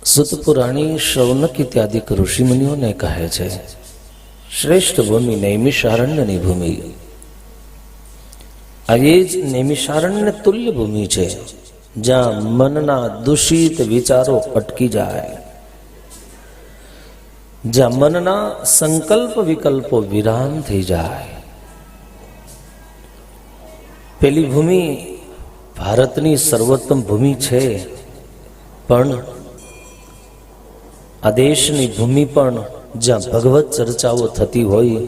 સુત પુરાણી શૌનક ઇત્યાદિક ઋષિ મુનિઓને કહે છે, શ્રેષ્ઠ ભૂમિ નૈમિષારણ્યની ભૂમિ. આ એ જ નૈમિષારણ્ય તુલ્ય ભૂમિ છે, જ્યાં મનના દૂષિત વિચારો અટકી જાય, જ્યાં મનના સંકલ્પ વિકલ્પો વિરામ થઈ જાય. પેલી ભૂમિ ભારતની સર્વોત્તમ ભૂમિ છે, પણ આ દેશની ભૂમિ પણ જ્યાં ભગવત ચર્ચાઓ થતી હોય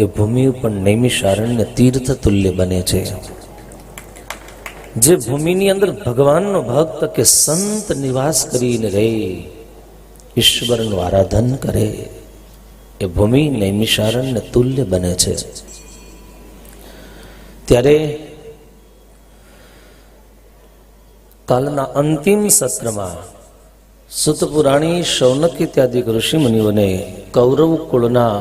એ ભૂમિ પણ નૈમિષારણ્ય તીર્થ તુલ્ય બને છે. જે ભૂમિની અંદર ભગવાનનો ભક્ત કે સંત નિવાસ કરીને રહે, ઈશ્વરનું આરાધન કરે, એ ભૂમિ નૈમિષારણ્ય તુલ્ય બને છે. ત્યારે કાલના અંતિમ સત્રમાં સુત પુરાણી શૌનક ઇત્યાદિ ઋષિ મુનિઓને કૌરવ કુળના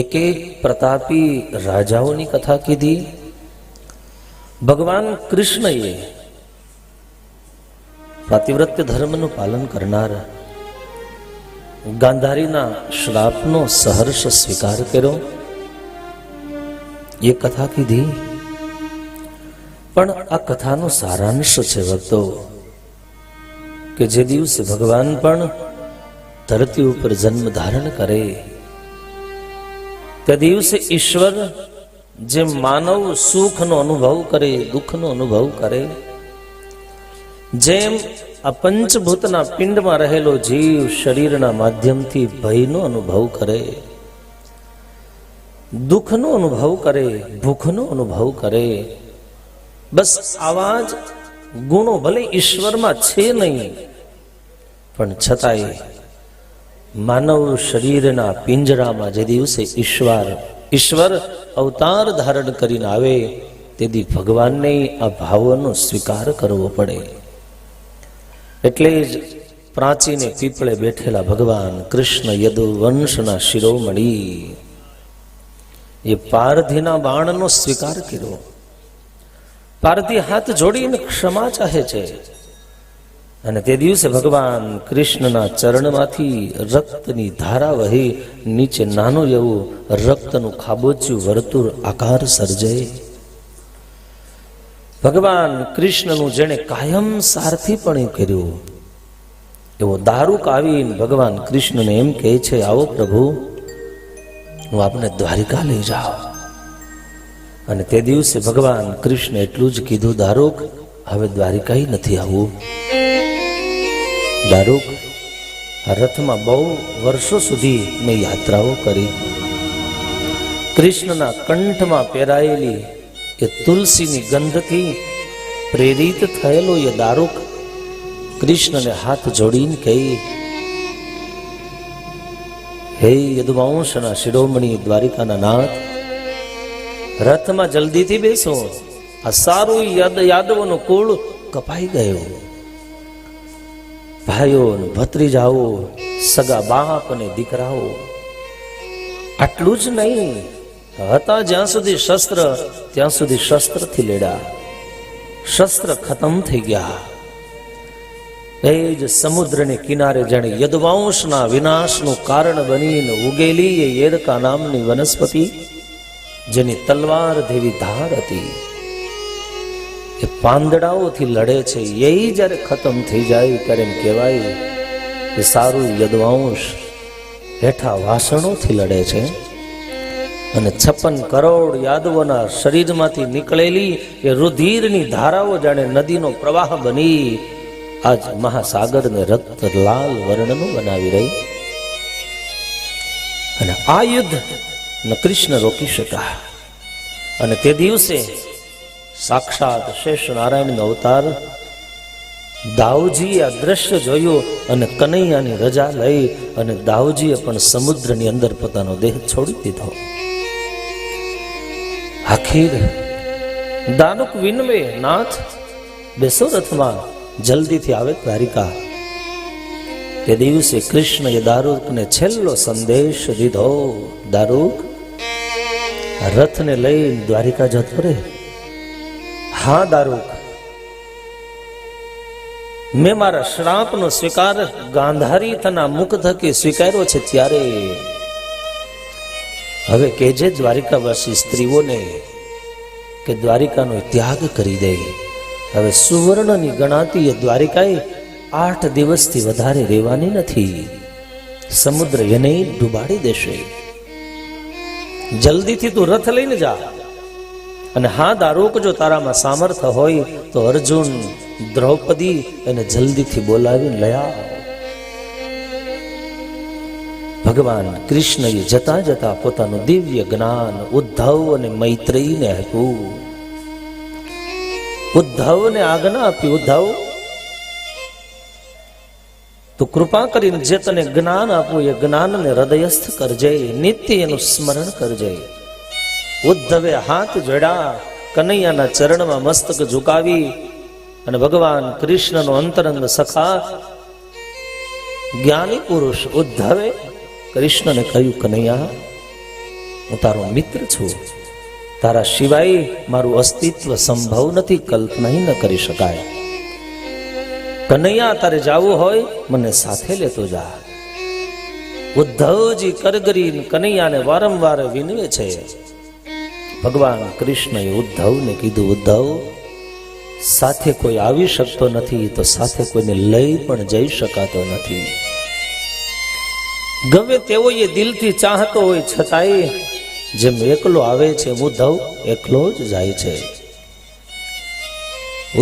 એક એક પ્રતાપી રાજાઓની કથા કીધી. ભગવાન કૃષ્ણએ પાતિવ્રત્ય ધર્મનું પાલન કરનાર ગાંધારીના શ્રાપનો સહર્ષ સ્વીકાર કર્યો, એ કથા કીધી. પણ આ કથાનો સારાંશ છે ભક્તો, કે જે દિવસે ભગવાન પણ ધરતી ઉપર જન્મ ધારણ કરે, તે દિવસે ઈશ્વર જે માનવ સુખનો અનુભવ કરે, દુઃખનો અનુભવ કરે, જેમ આ પંચભૂતના પિંડમાં રહેલો જીવ શરીરના માધ્યમથી ભયનો અનુભવ કરે, દુઃખનો અનુભવ કરે, ભૂખનો અનુભવ કરે, બસ આવા જ ગુણો ભલે ઈશ્વરમાં છે નહીં, પણ છતાંય માનવ શરીરના પિંજરામાં જે દિવસે ઈશ્વર અવતાર ધારણ કરીને આવે, તેથી ભગવાનને આ ભાવનો સ્વીકાર કરવો પડે. એટલે જ પ્રાચીને પીપળે બેઠેલા ભગવાન કૃષ્ણ યદુવંશના શિરોમણી એ પારધીના બાણનો સ્વીકાર કર્યો. પારધી હાથ જોડીને ક્ષમા ચાહે છે, અને તે દિવસે ભગવાન કૃષ્ણના ચરણમાંથી રક્તની ધારા વહી નીચે નાનું એવું રક્તનું ખાબોચિયું વર્તુળ આકાર સર્જે. ભગવાન કૃષ્ણનું જેણે કાયમ સારથીપણું કર્યું, એવો દારૂક આવીને ભગવાન કૃષ્ણને એમ કહે છે, આવો પ્રભુ, હું આપને દ્વારિકા લઈ જાઉં. અને તે દિવસે ભગવાન કૃષ્ણ એટલું જ કીધું, દારૂક, હવે દ્વારિકા નથી આવવું. દારૂક, આ રથમાં બહુ વર્ષો સુધી મેં યાત્રાઓ કરી. કૃષ્ણના કંઠમાં પહેરાયેલી એ તુલસીની ગંધથી પ્રેરિત થયેલો એ દારૂક કૃષ્ણને હાથ જોડીને કહી, હે યદુવંશના શિરોમણી દ્વારિકાના નાથ, રથમાં જલ્દીથી બેસો, આ સારું યાદવોનું કુળ કપાઈ ગયું. ભાઈઓ, ભત્રીજાઓ, સગા બાપ અને દીકરાઓ, આટલું જ નહીં, હતા જ્યાં સુધી શસ્ત્ર ત્યાં સુધી શસ્ત્રથી લેડા, શસ્ત્ર ખતમ થઈ ગયા. એ જ સમુદ્રને કિનારે જાણે યદુવંશના વિનાશનું કારણ બનીને ઉગેલી એ એરકા નામની વનસ્પતિ, જેની તલવાર જેવી ધાર હતી, એ પાંદડાઓથી લડે છે. એ જ્યારે ખતમ થઈ જાય ત્યારે એમ કહેવાય કે સારું યદુવંશ હેઠા વાસણોથી લડે છે. અને 56 કરોડ યાદવોના શરીરમાંથી નીકળેલી એ રુધિરની ધારાઓ જાણે નદીનો પ્રવાહ બની આજ મહાસાગરને રક્ત લાલ વર્ણનું બનાવી રહી. અને આ યુદ્ધ કૃષ્ણ રોકી શકા. અને તે દિવસે સાક્ષાત શેષ નારાયણનો અવતાર દાઉજીએ આ દ્રશ્ય જોયું અને કનૈયાની રજા લઈ અને દાઉજીએ પણ સમુદ્રની અંદર પોતાનો દેહ છોડી દીધો. આખીર દાનુક વિનવે, નાથ બેસો રથમાં, જલ્દીથી આવે દ્વારિકા. તે દિવસે કૃષ્ણએ દારૂકને છેલ્લો સંદેશ દીધો, દારૂક, રથને લઈને દ્વારિકા જતો રે. હા દારૂક, મેં મારા શ્રાપનો સ્વીકાર ગાંધારી તના મુખ થકી સ્વીકાર્યો છે, ત્યારે હવે કેજે દ્વારિકાવાસી સ્ત્રીઓને કે દ્વારિકાનો ત્યાગ કરી દે. હવે સુવર્ણની ગણાતી એ દ્વારિકાએ 8 દિવસથી વધારે રહેવાની નથી. સમુદ્ર એને ડૂબાડી દેશે. જલ્દીથી તું રથ લઈને જા, અને હા દારૂક જો તારામાં સામર્થ્ય હોય તો અર્જુન, દ્રૌપદી એને જલ્દીથી બોલાવીને લયા. ભગવાન કૃષ્ણએ જતા જતા પોતાનું દિવ્ય જ્ઞાન ઉદ્ધવ અને મૈત્રેયીને આપ્યું. ઉદ્ધવને આજ્ઞા આપી, ઉદ્ધવ તું કૃપા કરીને જે તને જ્ઞાન આપું એ જ્ઞાનને હૃદયસ્થ કરજે, નિત્ય એનું સ્મરણ કરજે. ઉદ્ધવે હાથ જોડ્યા, કનૈયાના ચરણમાં મસ્તક ઝુકાવી અને ભગવાન કૃષ્ણનો અંતરંગ સખા જ્ઞાની પુરુષ ઉદ્ધવે કૃષ્ણને કહ્યું, કનૈયા હું તારો મિત્ર છું, તારા સિવાય મારું અસ્તિત્વ સંભવ નથી, કલ્પના ન કરી શકાય. કનૈયા તારે જાવું હોય મને સાથે લેતો જા. ઉદ્ધવજી કરગરી કનૈયાને વારંવાર વિનવે છે. ભગવાન કૃષ્ણએ ઉદ્ધવને કીધું, ઉદ્ધવ સાથે કોઈ આવી શકતો નથી તો સાથે કોઈને લઈ પણ જઈ શકાતો નથી. ગમે તેવો એ દિલથી ચાહતો હોય છતાંય જેમ એકલો આવે છે ઉદ્ધવ એકલો જ જાય છે.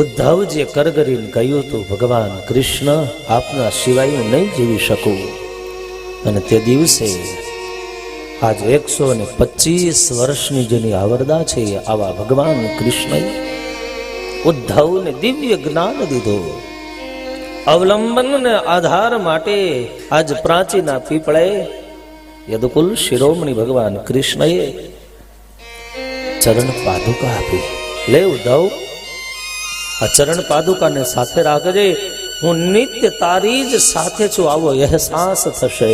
ઉદ્ધવજીએ કરગરીને કહ્યું હતું, ભગવાન કૃષ્ણ આપના સિવાય હું નહીં જીવી શકું. અને તે દિવસે આજ 125 વર્ષની જેની આવરદા છે આવા ભગવાન કૃષ્ણએ ઉદ્ધવને દિવ્ય જ્ઞાન દીધું. અવલંબનને આધાર માટે આજ પ્રાચીના પીપળે યદુકુલ શિરોમણી ભગવાન કૃષ્ણએ ચરણ પાદુકા આપી. લે ઉદ્ધવ, આ ચરણ પાદુકાને સાથે રાખજે, હું નિત્ય તારી જ સાથે છું, આવો અહેસાસ થશે.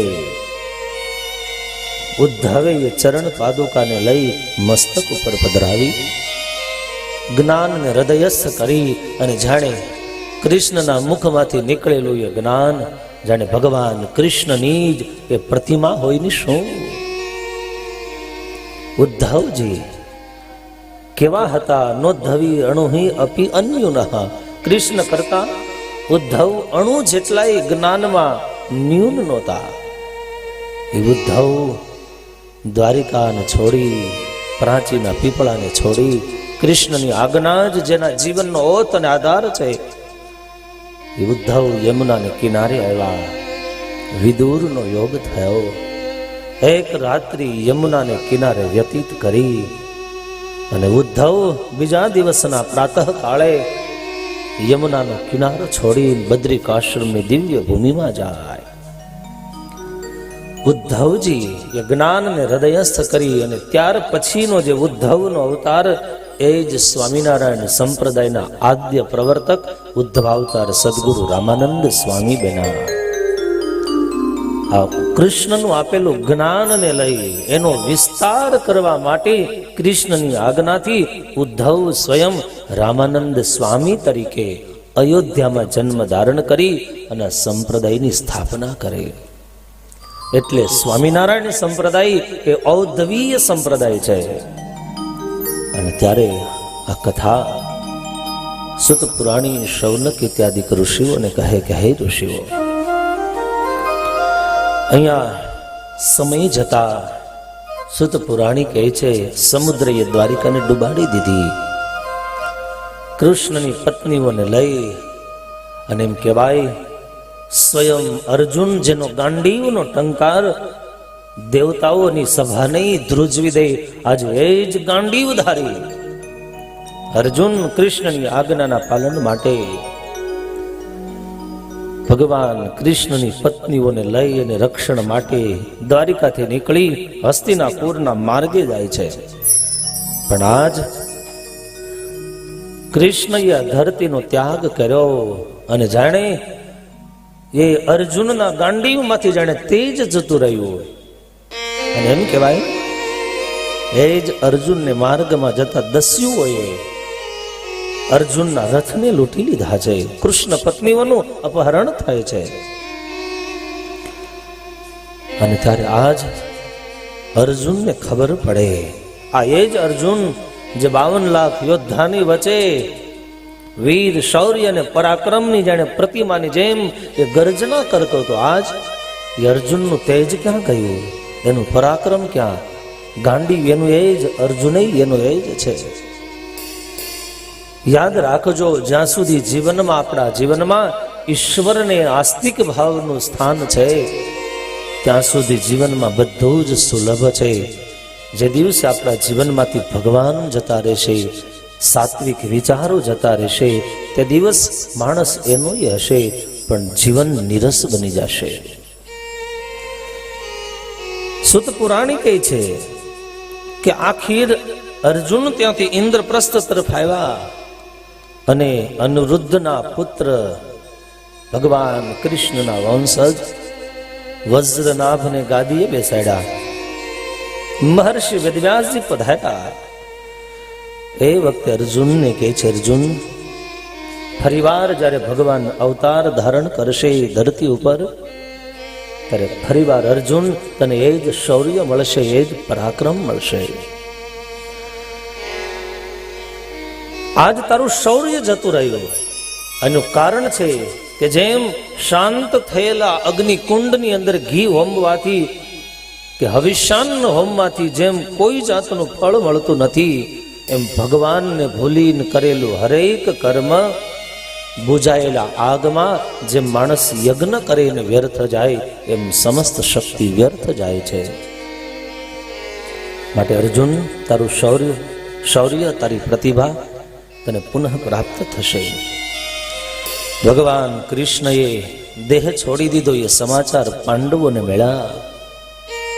ઉદ્ધવે એ ચરણ પાદુકાને લઈ મસ્તક ઉપર પધરાવી, જ્ઞાનને હૃદયસ્થ કરી અને જાણે કૃષ્ણના મુખમાંથી નીકળેલું એ જ્ઞાન જાણે ભગવાન કૃષ્ણની જ એ પ્રતિમા હોય ને શું. ઉદ્ધવજી કેવા હતા? નોદ્ધવી અણુહિ અપી અન્યુનઃ. કૃષ્ણ કરતા ઉદ્ધવ અણુ જેટલાય જ્ઞાનમાં ન્યૂન નહોતા. એ ઉદ્ધવ દ્વારિકાને છોડી, પ્રાચીના પીપળાને છોડી, કૃષ્ણની આજ્ઞા જ જેના જીવનનો ઓત અને આધાર છે, એ ઉદ્ધવ યમુનાને કિનારે આવ્યા. વિદુરનો યોગ થયો. એક રાત્રિ યમુનાને કિનારે વ્યતીત કરી અને ઉદ્ધવ બીજા દિવસના પ્રાતઃ કાળે યમુનાનો કિનારો છોડી બદ્રિકાશ્રમની દિવ્ય ભૂમિમાં જાય. ઉદ્ધવજી એ જ્ઞાનને હૃદયસ્થ કરી અને ત્યાર પછીનો જે ઉદ્ધવનો અવતાર એ જ સ્વામિનારાયણ સંપ્રદાયના આદ્ય પ્રવર્તક ઉદ્ધવાવતાર સદગુરુ રામાનંદ સ્વામી બન્યા. આ કૃષ્ણનું આપેલું જ્ઞાનને લઈ એનો વિસ્તાર કરવા માટે કૃષ્ણની આજ્ઞાથી ઉદ્ધવ સ્વયં રામાનંદ સ્વામી તરીકે અયોધ્યામાં જન્મ ધારણ કરી અને સંપ્રદાયની સ્થાપના કરી. એટલે સ્વામિનારાયણ સંપ્રદાય એ ઔદ્ધવીય સંપ્રદાય છે. અને ત્યારે આ કથા સુત પુરાણી, શૌનક ઇત્યાદિ ઋષિઓને કહે કે હે ઋષિઓ, અહીંયા સમય જતા સુત પુરાણી કહે છે સમુદ્રએ દ્વારિકાને ડૂબાડી દીધી. કૃષ્ણની પત્નીઓને લઈ અને એમ કહેવાય સ્વયં અર્જુન જેનો ગાંડીવનો ટંકાર દેવતાઓની સભા નહીં ધ્રુજવી દે, આજે એ જ ગાંડીવધારી અર્જુન કૃષ્ણની આજ્ઞાના પાલન માટે ભગવાન કૃષ્ણની પત્નીઓને લઈ અને રક્ષણ માટે દ્વારિકાથી નીકળી હસ્તિનાપુરના માર્ગે જાય છે. પણ આજ કૃષ્ણએ ધરતીનો ત્યાગ કર્યો અને જાણે એ અર્જુનના ગાંડીવમાંથી જાણે તેજ જતું રહ્યું. અને એમ કહેવાય એ જ અર્જુનને માર્ગમાં જતા દસ્યુઓએ અર્જુનના રથને લૂંટી લીધા છે, કૃષ્ણ પત્નીઓનું અપહરણ થાય છે. અને ત્યારે આજ અર્જુનને ખબર પડે, આ એ જ અર્જુન જે 52 લાખ યોદ્ધાની વચ્ચે વીર શૌર્ય અને પરાક્રમની જાણે પ્રતિમાની જેમ એ ગર્જના કરતો હતો. આજ એ અર્જુનનું તેજ ક્યાં ગયું, એનું પરાક્રમ ક્યાં? ગાંડી એનું એ જ, અર્જુનય એનું એ જ છે. યાદ રાખજો, જ્યાં સુધી જીવનમાં, આપણા જીવનમાં ઈશ્વરને આસ્તિક ભાવનું સ્થાન છે, ત્યાં સુધી જીવનમાં બધું જ સુલભ છે. જે દિવસે આપણા જીવનમાંથી ભગવાન જતા રહેશે, સાત્વિક વિચારો જતા રહેશે, તે દિવસ માણસ એનો હશે પણ જીવન નિરસ બની જશે. સુત પુરાણી કહે છે કે આખીર અર્જુન ત્યાંથી ઇન્દ્રપ્રસ્થ તરફ આવ્યા અને અનિરુદ્ધના પુત્ર ભગવાન કૃષ્ણના વંશજ વજ્રનાભને ગાદીએ બેસાડ્યા. મહર્ષિ વેદવ્યાસજી પધાર્યા. એ વખતે અર્જુનને કહે છે, અર્જુન, ફરીવાર જ્યારે ભગવાન અવતાર ધારણ કરશે ધરતી ઉપર, ત્યારે ફરીવાર અર્જુન તને એ જ શૌર્ય મળશે, એ જ પરાક્રમ મળશે. આજ તારું શૌર્ય જતું રહ્યું. એનું કારણ છે કે જેમ શાંત થયેલા અગ્નિકુંડની અંદર ઘી હોમવાથી કે હવિષ્યાન્ન હોમમાંથી જેમ કોઈ જાતનું ફળ મળતું નથી, એમ ભગવાનને ભૂલીને કરેલું હરેક કર્મ બુજાયેલા આગમાં જેમ માણસ યજ્ઞ કરીને વ્યર્થ જાય, એમ સમસ્ત શક્તિ વ્યર્થ જાય છે. માટે અર્જુન, તારું શૌર્ય, તારી પ્રતિભા તને પુનઃ પ્રાપ્ત થશે. ભગવાન કૃષ્ણએ દેહ છોડી દીધો એ સમાચાર પાંડવોને મળ્યા.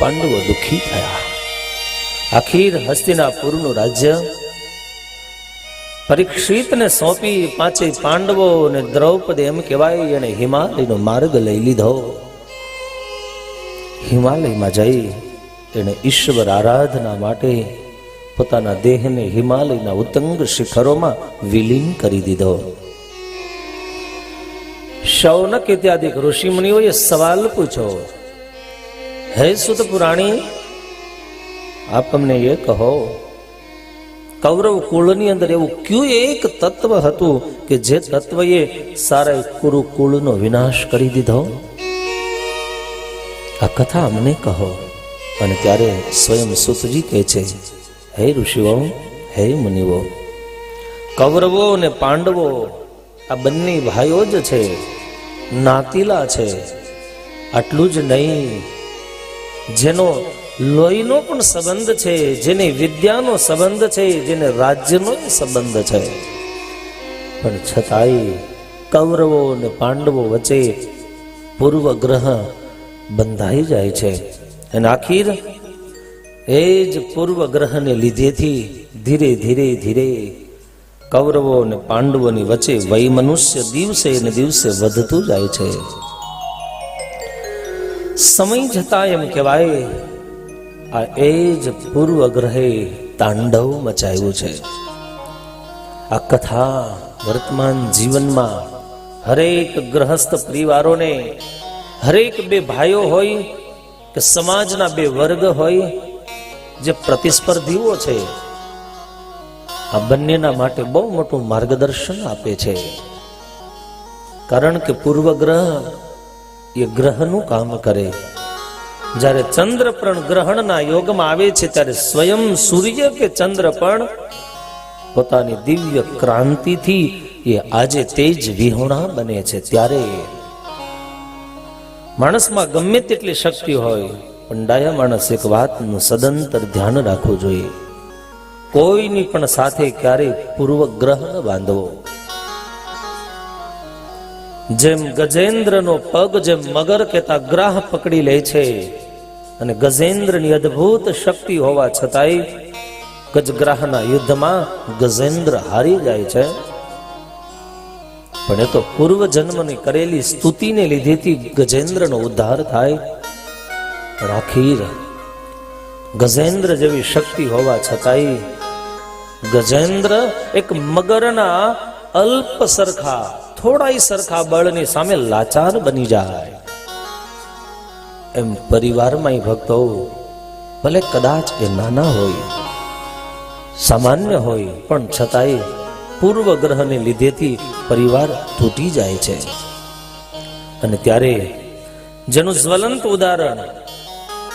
પાંડવો દુઃખી થયા. આખીર હસ્તિનાપુરનું રાજ્ય પરીક્ષિતને સોંપી પાંચેય પાંડવો અને દ્રૌપદી એમ કહેવાય એને હિમાલયનો માર્ગ લઈ લીધો. હિમાલયમાં જઈ એને ઈશ્વર આરાધના માટે પોતાના દેહને હિમાલયના ઉત્તંગ શિખરોમાં વિલીન કરી દીધો. શૌનક ઇત્યાદિ ઋષિ મુનિઓએ સવાલ પૂછ્યો, હે સુત પુરાણી, આપ અમને એ કહો, કૌરવ કુળની અંદર એવું કયું એક તત્વ હતું કે જે તત્વએ સારા કુરુ કુળનો વિનાશ કરી દીધો? આ કથા અમને કહો. અને ત્યારે સ્વયં સુતજી કહે છે, હે ઋષિઓ, હે મુનિઓ, કૌરવો અને પાંડવો આ બંને ભાઈઓ જ છે, નાતીલા છે. આટલું જ નહીં, જેનો લોહીનો પણ સંબંધ છે, જેને વિદ્યાનો સંબંધ છે, જેને રાજ્યનો સંબંધ છે, પણ છતાંય કૌરવો અને પાંડવો વચ્ચે પૂર્વગ્રહ બંધાઈ જાય છે. અને આખીર એ જ પૂર્વગ્રહને લીધેથી ધીરે ધીરે ધીરે કૌરવો અને પાંડવોની વચ્ચે વૈમનુષ્ય દિવસે ને દિવસે વધતું જાય છે. સમય જતા એમ કહેવાય આ એ જ પૂર્વગ્રહે તાંડવ મચાવ્યું છે. આ કથા વર્તમાન જીવનમાં હરેક ગ્રહસ્થ પરિવારોને, હરેક બે ભાઈઓ હોય કે સમાજના બે વર્ગ હોય, જે પ્રતિસ્પર્ધીઓ છે, આ બંનેના માટે બહુ મોટું માર્ગદર્શન આપે છે. કારણ કે પૂર્વગ્રહ એ ગ્રહનું કામ કરે. જ્યારે ચંદ્ર પણ ગ્રહણના યોગમાં આવે છે, ત્યારે સ્વયં સૂર્ય કે ચંદ્ર પણ પોતાની દિવ્ય ક્રાંતિથી એ આજે તેજ વિહોણા બને છે. ત્યારે માણસમાં ગમે તેટલી શક્તિ હોય, પણ ડાયા માણસ એક વાતનું સદંતર ધ્યાન રાખવું જોઈએ, કોઈની પણ સાથે ક્યારેય પૂર્વગ્રહ ન બાંધવો. જેમ ગજેન્દ્રનો પગ જેમ મગર કેતા ગ્રાહ પકડી લે છે, અને ગજેન્દ્રની અદ્ભુત શક્તિ હોવા છતાંય ગજગ્રાહના યુદ્ધમાં ગજેન્દ્ર હારી જાય છે. પણ એ તો પૂર્વ જન્મની કરેલી સ્તુતિને લીધેથી ગજેન્દ્રનો ઉદ્ધાર થાય. પણ આખીર ગજેન્દ્ર જેવી શક્તિ હોવા છતાંય ગજેન્દ્ર એક મગરના અલ્પ સરખા થોડાય સરખા બળની સામે લાચાર બની જાય. એમ પરિવારમાં ભક્તો ભલે કદાચ એ નાના હોય, સામાન્ય હોય, પણ છતાંય પૂર્વગ્રહને લીધેથી પરિવાર તૂટી જાય છે. અને ત્યારે જેનું જ્વલંત ઉદાહરણ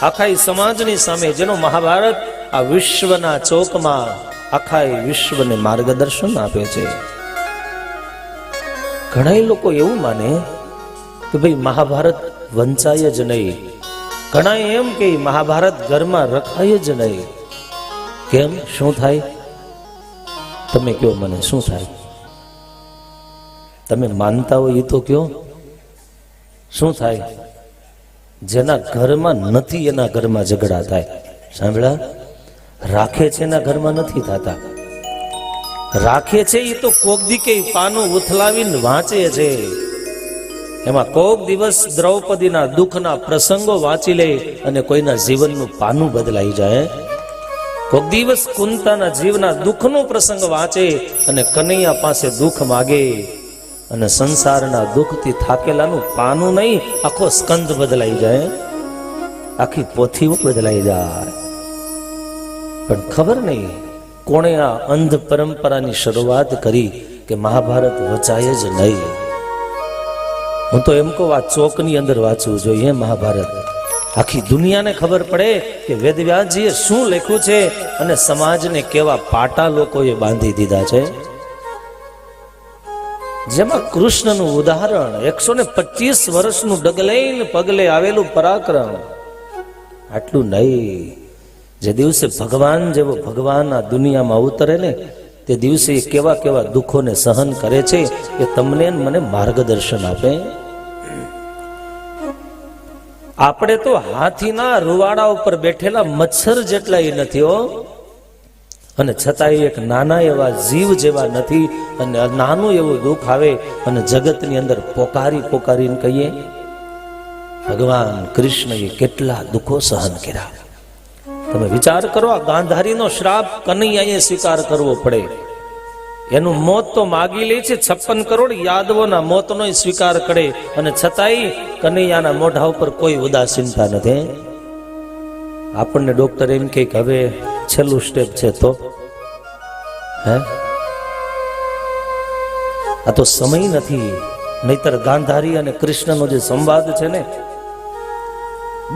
આખા સમાજની સામે, જેનો મહાભારત આ વિશ્વના ચોકમાં આખા વિશ્વને માર્ગદર્શન આપે છે. ઘણા લોકો એવું માને કે ભાઈ મહાભારત વંચાય જ નહીં. ઘણા એમ કે મહાભારત ઘરમાં રખાય જ નહીં. કેમ? શું થાય? તમે કયો મને, શું થાય? તમે માનતા હોય એ તો કયો, શું થાય? જેના ઘરમાં નથી એના ઘરમાં ઝઘડા થાય. સાંભળ્યા? રાખે છે એના ઘરમાં નથી થતા. રાખે છે એ તો કોક દી કે પાનું ઉથલાવીને વાંચે છે. એમાં કોક દિવસ દ્રૌપદીના દુઃખના પ્રસંગો વાંચી લે અને કોઈના જીવનનું પાનું બદલાઈ જાય. કોક દિવસ કુંતાના જીવના દુઃખનો પ્રસંગ વાંચે અને કનૈયા પાસે દુઃખ માગે અને સંસારના દુઃખથી થાકેલાનું પાનું નહીં, આખો સ્કંદ બદલાઈ જાય, આખી પોથી બદલાઈ જાય. પણ ખબર નહીં કોણે આ અંધ પરંપરાની શરૂઆત કરી કે મહાભારત વચાય જ નહીં. હું તો એમ કહું, આ ચોકની અંદર વાંચવું જોઈએ મહાભારત. આખી દુનિયાને ખબર પડે કે વેદવ્યાસજીએ શું લખ્યું છે અને સમાજને કેવા પાટા લોકોએ બાંધી દીધા છે. જેમાં કૃષ્ણનું ઉદાહરણ 125 વર્ષનું ડગલે પગલે આવેલું પરાક્રમ. આટલું નહીં, જે દિવસે ભગવાન જેવો ભગવાન આ દુનિયામાં અવતરે ને તે દિવસે કેવા કેવા દુઃખોને સહન કરે છે એ તમને મને માર્ગદર્શન આપે. આપણે તો હાથીના રૂવાડા ઉપર બેઠેલા મચ્છર જેટલા નથી હો, અને છતાંય એક નાના એવા જીવ જેવા નથી. અને નાનું એવું દુઃખ આવે અને જગતની અંદર પોકારી પોકારીને કહીએ ભગવાન કૃષ્ણએ કેટલા દુઃખો સહન કર્યા. તમે વિચાર કરો, આ ગાંધારીનો શ્રાપ કનૈયાએ સ્વીકાર કરવો પડે. એનું મોત તો માગી લે છે, 56 કરોડ યાદવોના મોતનો સ્વીકાર કરે, અને છતાંય કનૈયાના મોઢા ઉપર કોઈ ઉદાસીનતા નથી. આપણને ડોક્ટર એમ કે હવે છેલ્લું સ્ટેપ છે તો હે, આ તો સમય નથી. નહીતર ગાંધારી અને કૃષ્ણનો જે સંવાદ છે ને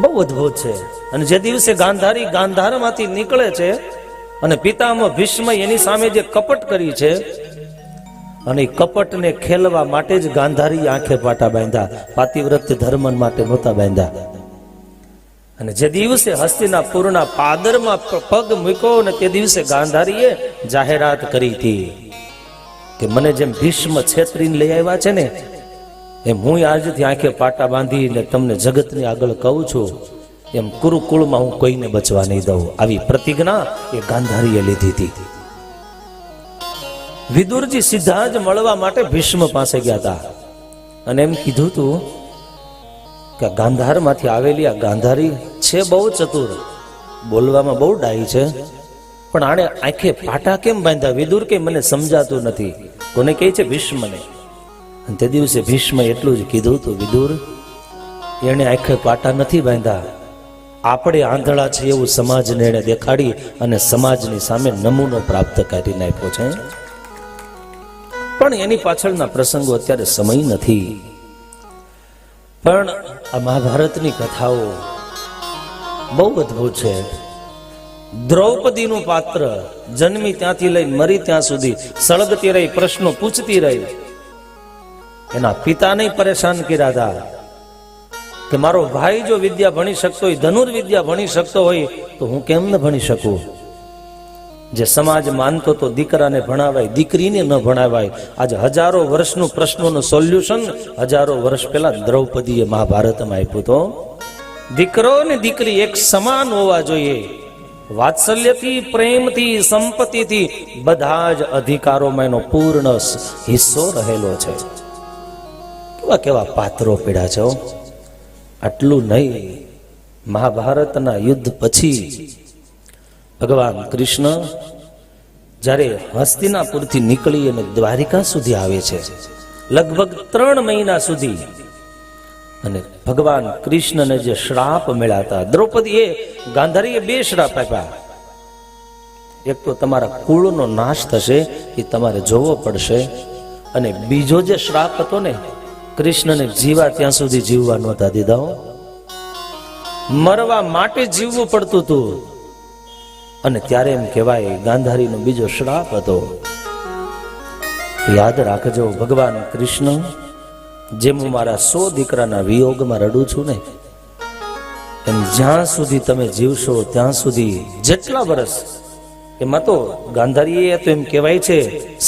બહુ અદભુત છે. અને જે દિવસે ગાંધારી ગાંધારમાંથી નીકળે છે અને પિતામહ ભીષ્મ એની સામે જે કપટ કરી છે, અને કપટને ખેલવા માટે જ ગાંધારી આંખે પાટા બાંધ્યા, પાતિવ્રત્ય ધર્મ માટે નહોતા બાંધ્યા. અને જે દિવસે હસ્તિનાપુરના પાદરમાં પગ મૂક્યો ને તે દિવસે ગાંધારીએ જાહેરાત કરી હતી કે મને જેમ ભીષ્મ છેતરીને લઈ આવ્યા છે ને એમ હું આજથી આંખે પાટા બાંધીને તમને જગતની આગળ કહું છું, એમ કુરુકુળમાં હું કોઈને બચવા નહીં દઉં. આવી પ્રતિજ્ઞા એ ગાંધારીએ લીધી હતી. વિદુરજી સીધા જ મળવા માટે ભીષ્મ પાસે ગયા હતા અને એમ કીધું હતું કે ગાંધારમાંથી આવેલી આ ગાંધારી છે બહુ ચતુર, બોલવામાં બહુ ડાઈ છે, પણ આણે આંખે પાટા કેમ બાંધ્યા? વિદુર કે મને સમજાતું નથી. કોને કહે છે? ભીષ્મને. અને તે દિવસે ભીષ્મ એટલું જ કીધું હતું, વિદુર એને આંખે પાટા નથી બાંધ્યા, આપણે આંધળા છે એવું સમાજને એને દેખાડી અને સમાજની સામે નમૂનો પ્રાપ્ત કરી નાખ્યો છે. પણ એની પાછળના પ્રસંગો અત્યારે સમય નથી. પણ આ મહાભારતની કથાઓ બહુ અદભુત છે. દ્રૌપદીનું પાત્ર જન્મી ત્યાંથી લઈને મરી ત્યાં સુધી સળગતી રહી, પ્રશ્નો પૂછતી રહી. એના પિતાને પરેશાન કર્યા હતા કે મારો ભાઈ જો વિદ્યા ભણી શકતો હોય, ધનુર્વિદ્યા ભણી શકતો હોય તો હું કેમ ન ભણી શકું? જે સમાજ માનતો તો દીકરાને ભણાવાય, દીકરીને ન ભણાવાય. આજે હજારો વર્ષનું પ્રશ્નોનું સોલ્યુશન હજારો વર્ષ પહેલા દ્રૌપદીએ મહાભારતમાં આપ્યું તો દીકરો ને દીકરી એક સમાન હોવા જોઈએ. વાત્સલ્યથી, પ્રેમથી, સંપત્તિથી બધા જ અધિકારોમાં એનો પૂર્ણ હિસ્સો રહેલો છે. કેવા કેવા પાત્રો પીડ્યા છે. આટલું નહીં, મહાભારતના યુદ્ધ પછી ભગવાન કૃષ્ણ જ્યારે હસ્તિનાપુરથી નીકળી અને દ્વારિકા સુધી આવે છે, લગભગ 3 મહિના સુધી, અને ભગવાન કૃષ્ણને જે શ્રાપ મળ્યા હતા, દ્રૌપદીએ ગાંધારીએ 2 શ્રાપ આપ્યા. એક તો તમારા કુળનો નાશ થશે, એ તમારે જોવો પડશે, અને બીજો જે શ્રાપ હતો ને, કૃષ્ણને જીવા ત્યાં સુધી જીવવા નહોતા દીધા, મરવા માટે જીવવું પડતું હતું. અને ત્યારે એમ કહેવાય ગાંધારીનો બીજો શ્રાપ હતો. યાદ રાખજો, ભગવાન કૃષ્ણ, જેમ હું મારા 100 દીકરાના વિયોગમાં રડું છું ને, એમ જ્યાં સુધી તમે જીવશો ત્યાં સુધી, જેટલા વર્ષ, એમાં તો ગાંધારીએ તો એમ કહેવાય છે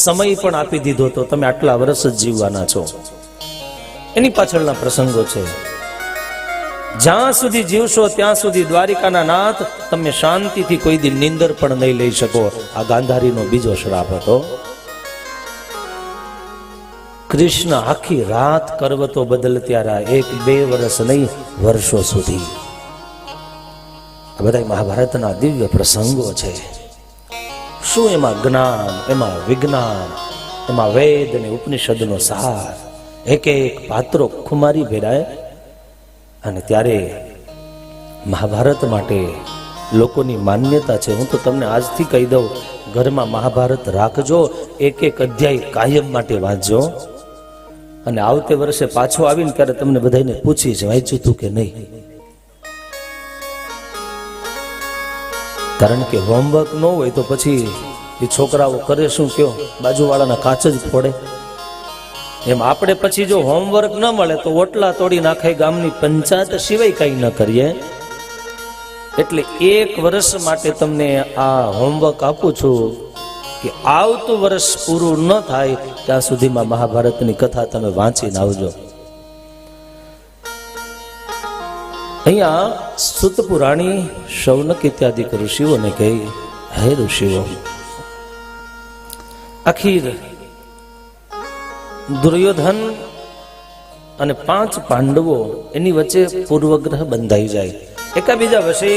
સમય પણ આપી દીધો, તો તમે આટલા વર્ષ જ જીવવાના છો. એની પાછળના પ્રસંગો છે. જ્યાં સુધી જીવશો ત્યાં સુધી દ્વારિકાના નાથ તમે શાંતિથી કોઈ દી નિંદર પણ નહીં લઈ શકો. આ ગાંધારીનો બીજો શ્રાપ હતો. કૃષ્ણ આખી રાત કરવતો બદલત્યા, 1-2 વર્ષ નહીં, વર્ષો સુધી. આ બધા મહાભારતના દિવ્ય પ્રસંગો છે. શું એમાં જ્ઞાન, એમાં વિજ્ઞાન, એમાં વેદ અને ઉપનિષદનો સાર, એક પાત્રો ખુમારી ભેરાય. અને ત્યારે મહાભારત માટે લોકોની માન્યતા છે. હું તો તમને આજથી કહી દઉં, ઘરમાં મહાભારત રાખજો, એક અધ્યાય કાયમ માટે વાંચજો, અને આવતે વર્ષે પાછો આવીને ત્યારે તમને બધાને પૂછીશ વાંચ્યું તું કે નહીં. કારણ કે હોમવર્ક ન હોય તો પછી એ છોકરાઓ કરે શું, કયો બાજુવાળાના કાચ જ ફોડે. એમ આપણે પછી જો હોમવર્ક ન મળે તો ઓટલા તોડી નાખાય, ગામની પંચાયત સિવાય કઈ ન કરીએ. એટલે 1 વર્ષ માટે તમને આ હોમવર્ક આપું છું કે આવતું વર્ષ પૂરું ન થાય ત્યાં સુધીમાં મહાભારતની કથા તમે વાંચીને આવજો. અહીંયા સુત પુરાણી શૌનક ઇત્યાદિ ઋષિઓને કહી, હે ઋષિઓ, આખીર દુર્યોધન અને 5 પાંડવો એની વચ્ચે પૂર્વગ્રહ બંધાઈ જાય, એકાબીજા વચ્ચે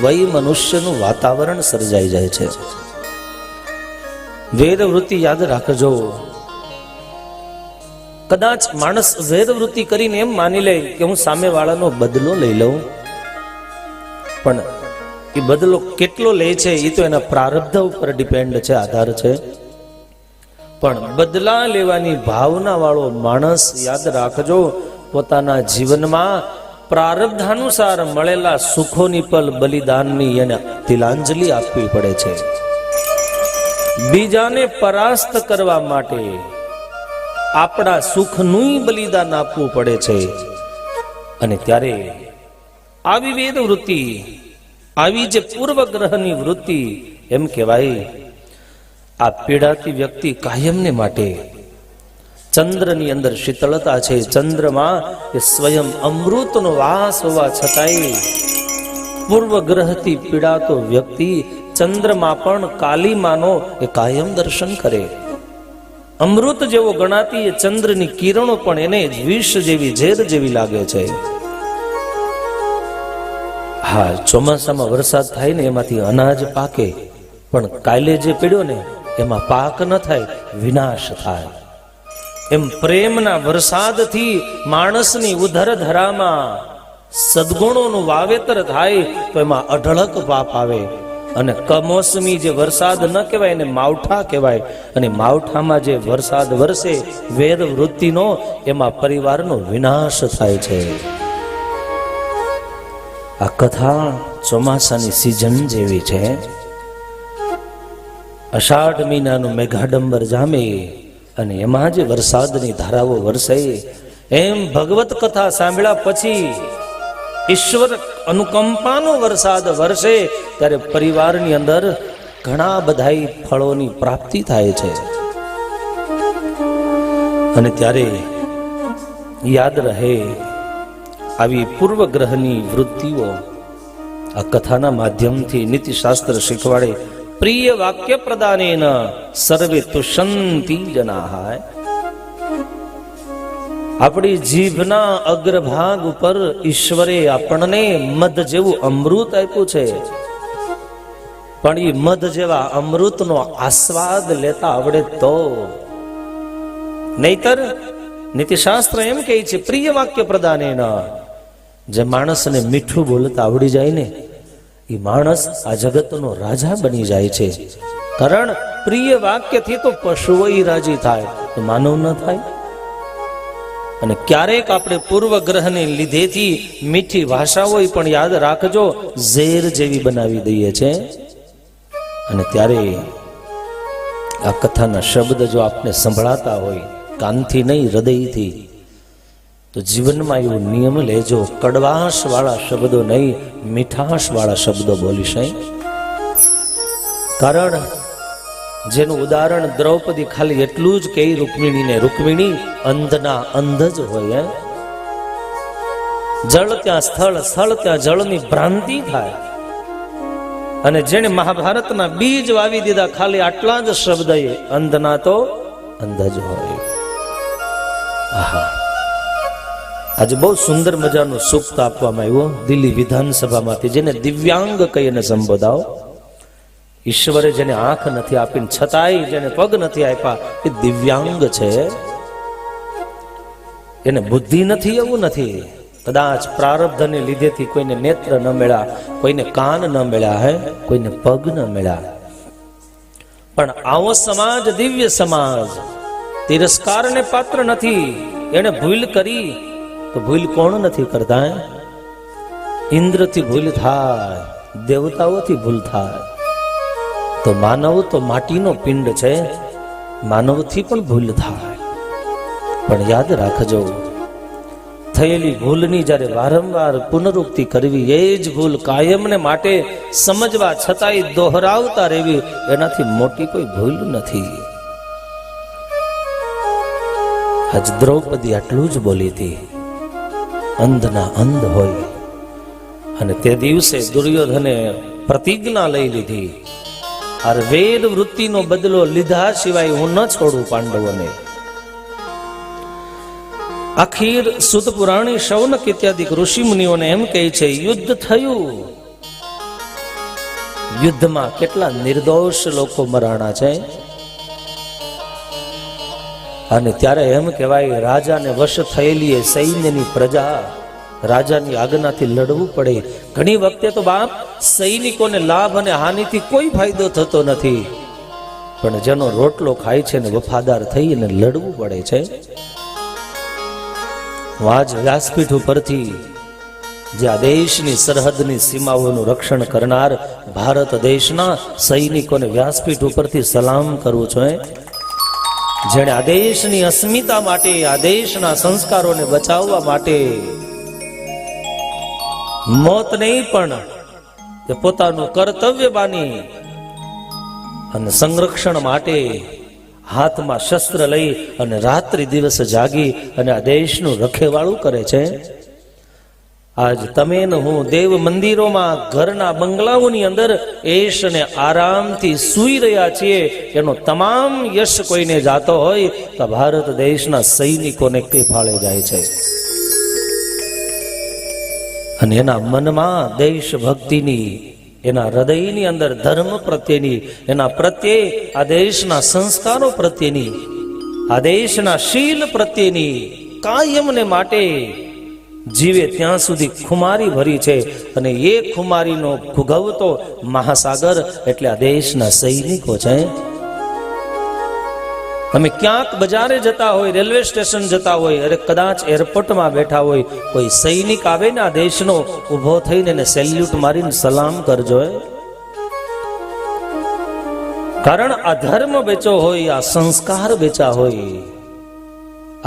વય મનુષ્યનું વાતાવરણ સર્જાઈ જાય છે. વેદવૃત્તિ યાદ રાખજો. કદાચ માણસ વેદવૃત્તિ કરીને એમ માની લે કે હું સામેવાળાનો બદલો લઈ લઉં, પણ એ બદલો કેટલો લે છે એ તો એના પ્રારબ્ધ ઉપર ડિપેન્ડ છે, આધાર છે. પણ બદલા લેવાની ભાવના વાળો માણસ, યાદ રાખજો, પોતાના જીવનમાં પ્રારબ્ધાનુસાર મળેલા સુખોની પલ બલિદાનની એને તિલાંજલિ આપવી પડે છે. બીજાને પરાસ્ત કરવા માટે આપણા સુખનું બલિદાન આપવું પડે છે. અને ત્યારે આવી વેદ વૃત્તિ, આવી જે પૂર્વગ્રહની વૃત્તિ, એમ કહેવાય આ પીડાતી વ્યક્તિ કાયમને માટે, ચંદ્રની અંદર શીતળતા છે, ચંદ્રમાં એ સ્વયં અમૃતનો વાસ હોવા છતાંય પૂર્વગ્રહથી પીડાતો વ્યક્તિ ચંદ્રમાં પણ કાલીમાનો એ કાયમ દર્શન કરે. અમૃત જેવો ગણાતી એ ચંદ્રની કિરણો પણ એને વિષ જેવી, ઝેર જેવી લાગે છે. હા, ચોમાસામાં વરસાદ થાય ને એમાંથી અનાજ પાકે, પણ કાલે જે પડ્યો ને એમાં પાક ન થાય, વિનાશ થાય. એમ પ્રેમના વરસાદથી માણસની ઉધર ધરામાં સદગુણોનું વાવેતર થાય તો એમાં અઢળક પાપ આવે. અને કમોસમી જે વરસાદ ન કહેવાય એને માવઠા કહેવાય. અને માવઠામાં જે વરસાદ વરસે વેદ વૃત્તિનો, એમાં પરિવારનો વિનાશ થાય છે. આ કથા ચોમાસાની સિઝન જેવી છે. અષાઢ મહિનાનું મેઘાડંબર જામે અને એમાં જે વરસાદની ધારાઓ વરસે, એમ ભગવત કથા સાંભળ્યા પછી ઈશ્વર અનુકંપાનો વરસાદ વરસે ત્યારે પરિવારની અંદર ઘણા બધા ફળોની પ્રાપ્તિ થાય છે. અને ત્યારે યાદ રહે, આવી પૂર્વગ્રહની વૃત્તિઓ આ કથાના માધ્યમથી નીતિશાસ્ત્ર શીખવાડે. પ્રિય વાક્ય પ્રદાનેન સર્વે તુષંતિ જનાહાય. આપણી જીભના અગ્રભાગ ઉપર ઈશ્વરે આપણને મધ જેવું અમૃત આપ્યું છે, પણ એ મધ જેવા અમૃતનો આસ્વાદ લેતા આવડે તો, નહીતર નીતિશાસ્ત્ર એમ કહે છે પ્રિય વાક્ય પ્રદાનેન, જે માણસને મીઠું બોલતા આવડી જાય ને એ માણસ આ જગતનો રાજા બની જાય છે. કારણ પ્રિય વાક્યથી તો પશુઓ રાજી થાય, તો માનવ ન થાય. અને ક્યારેક આપણે પૂર્વગ્રહને લીધેથી મીઠી ભાષા હોય પણ યાદ રાખજો ઝેર જેવી બનાવી દઈએ છે. અને ત્યારે આ કથાના શબ્દ જો આપને સંભળાતા હોય કાનથી નહીં હૃદયથી, તો જીવનમાં એવો નિયમ લેજો, કડવાશ વાળા શબ્દો નહીં, મીઠાશ વાળા શબ્દો બોલીશ. કારણ જેનું ઉદાહરણ દ્રૌપદી ખાલી એટલું જ કહી રૂકમિણીને, રૂકમિણી અંધના અંધ જ હોય. જળ ત્યાં સ્થળ, સ્થળ ત્યાં જળની ભ્રાંતિ થાય. અને જેને મહાભારતના બીજ વાવી દીધા ખાલી આટલા જ શબ્દ, અંધના તો અંધ જ હોય. આહા, આજે બહુ સુંદર મજાનું સૂક્ત આપવામાં આવ્યું દિલ્હી વિધાનસભામાંથી, જેને દિવ્યાંગ કહીને સંબોધાવો. ઈશ્વરે જેને આંખ નથી આપીને છતાંય જેને પગ નથી આપ્યા એ દિવ્યાંગ છે. એને બુદ્ધિ નથી એવું નથી, કદાચ પ્રારબ્ધને લીધેથી કોઈને નેત્ર ન મળ્યા, કોઈને કાન ન મળ્યા, હે કોઈને પગ ન મળ્યા. પણ આવો સમાજ દિવ્ય સમાજ તિરસ્કારને પાત્ર નથી. એને ભૂલ કરી તો ભૂલ કોણ નથી કરતા? ઇન્દ્રથી ભૂલ થાય, દેવતાઓથી ભૂલ થાય, તો માનવ તો માટીનો પિંડ છે, માનવથી પણ ભૂલ થાય. પણ યાદ રાખજો, થયેલી ભૂલની જ્યારે વારંવાર પુનરુક્તિ કરવી, એ જ ભૂલ કાયમને માટે સમજવા છતાંય દોહરાવતા રહેવી, એનાથી મોટી કોઈ ભૂલ નથી. આજ દ્રૌપદી આટલું જ બોલી હતી, અંધના અંધ હોય. અને તે દિવસે દુર્યોધને પ્રતિજ્ઞા લઈ લીધી, આ વેદ વૃત્તિનો બદલો લીધા સિવાય હું ન છોડું પાંડવોને. આખીર સુત પુરાણી શૌનક ઇત્યાદિ ઋષિ મુનિઓને એમ કહે છે યુદ્ધ થયું, યુદ્ધમાં કેટલા નિર્દોષ લોકો મરાણા છે. અને ત્યારે એમ કહેવાય રાજાને વશ થયેલી સૈન્યની પ્રજા રાજાની આજ્ઞાથી લડવું પડે. ઘણી વખતે તો બાપ સૈનિકોને લાભ અને હાનિથી કોઈ ફાયદો થતો નથી, પણ જેનો રોટલો ખાય છે ને વફાદાર થઈને લડવું પડે છે. આજ વ્યાસપીઠ ઉપરથી જે આ દેશની સરહદની સીમાઓનું રક્ષણ કરનાર ભારત દેશના સૈનિકોને વ્યાસપીઠ ઉપરથી સલામ કરું છું. જેણે આ દેશની અસ્મિતા માટે, આ દેશના સંસ્કારોને બચાવવા માટે મોત નહીં પણ પોતાનું કર્તવ્ય માની અને સંરક્ષણ માટે હાથમાં શસ્ત્ર લઈ અને રાત્રિ દિવસ જાગી અને આ દેશનું રખેવાળું કરે છે. આજ તમે ને હું દેવ મંદિરોમાં, ઘરના બંગલાઓની અંદર એશ અને આરામથી સૂઈ રહ્યા છીએ, એનો તમામ યશ કોઈને જાતો હોય તો ભારત દેશના સૈનિકોને કે ફાળે જાય છે. અને એના મનમાં દેશભક્તિની, એના હૃદયની અંદર ધર્મ પ્રત્યેની, એના પ્રત્યે આ દેશના સંસ્કારો પ્રત્યેની, આ દેશના શીલ પ્રત્યેની કાયમને માટે જીવે ત્યાં સુધી ખુમારી ભરી છે. અને એ ખુમારીનો ભૂગવતો મહાસાગર એટલે આ દેશના સૈનિકો છે. અમે ક્યાંક બજારે જતા હોય, રેલવે સ્ટેશન જતા હોય, અરે કદાચ એરપોર્ટમાં બેઠા હોય, કોઈ સૈનિક આવે ને આ દેશનો, ઉભો થઈને એને સેલ્યુટ મારીને સલામ કરજો. કારણ આ ધર્મ બેચો હોય, આ સંસ્કાર બેચા હોય,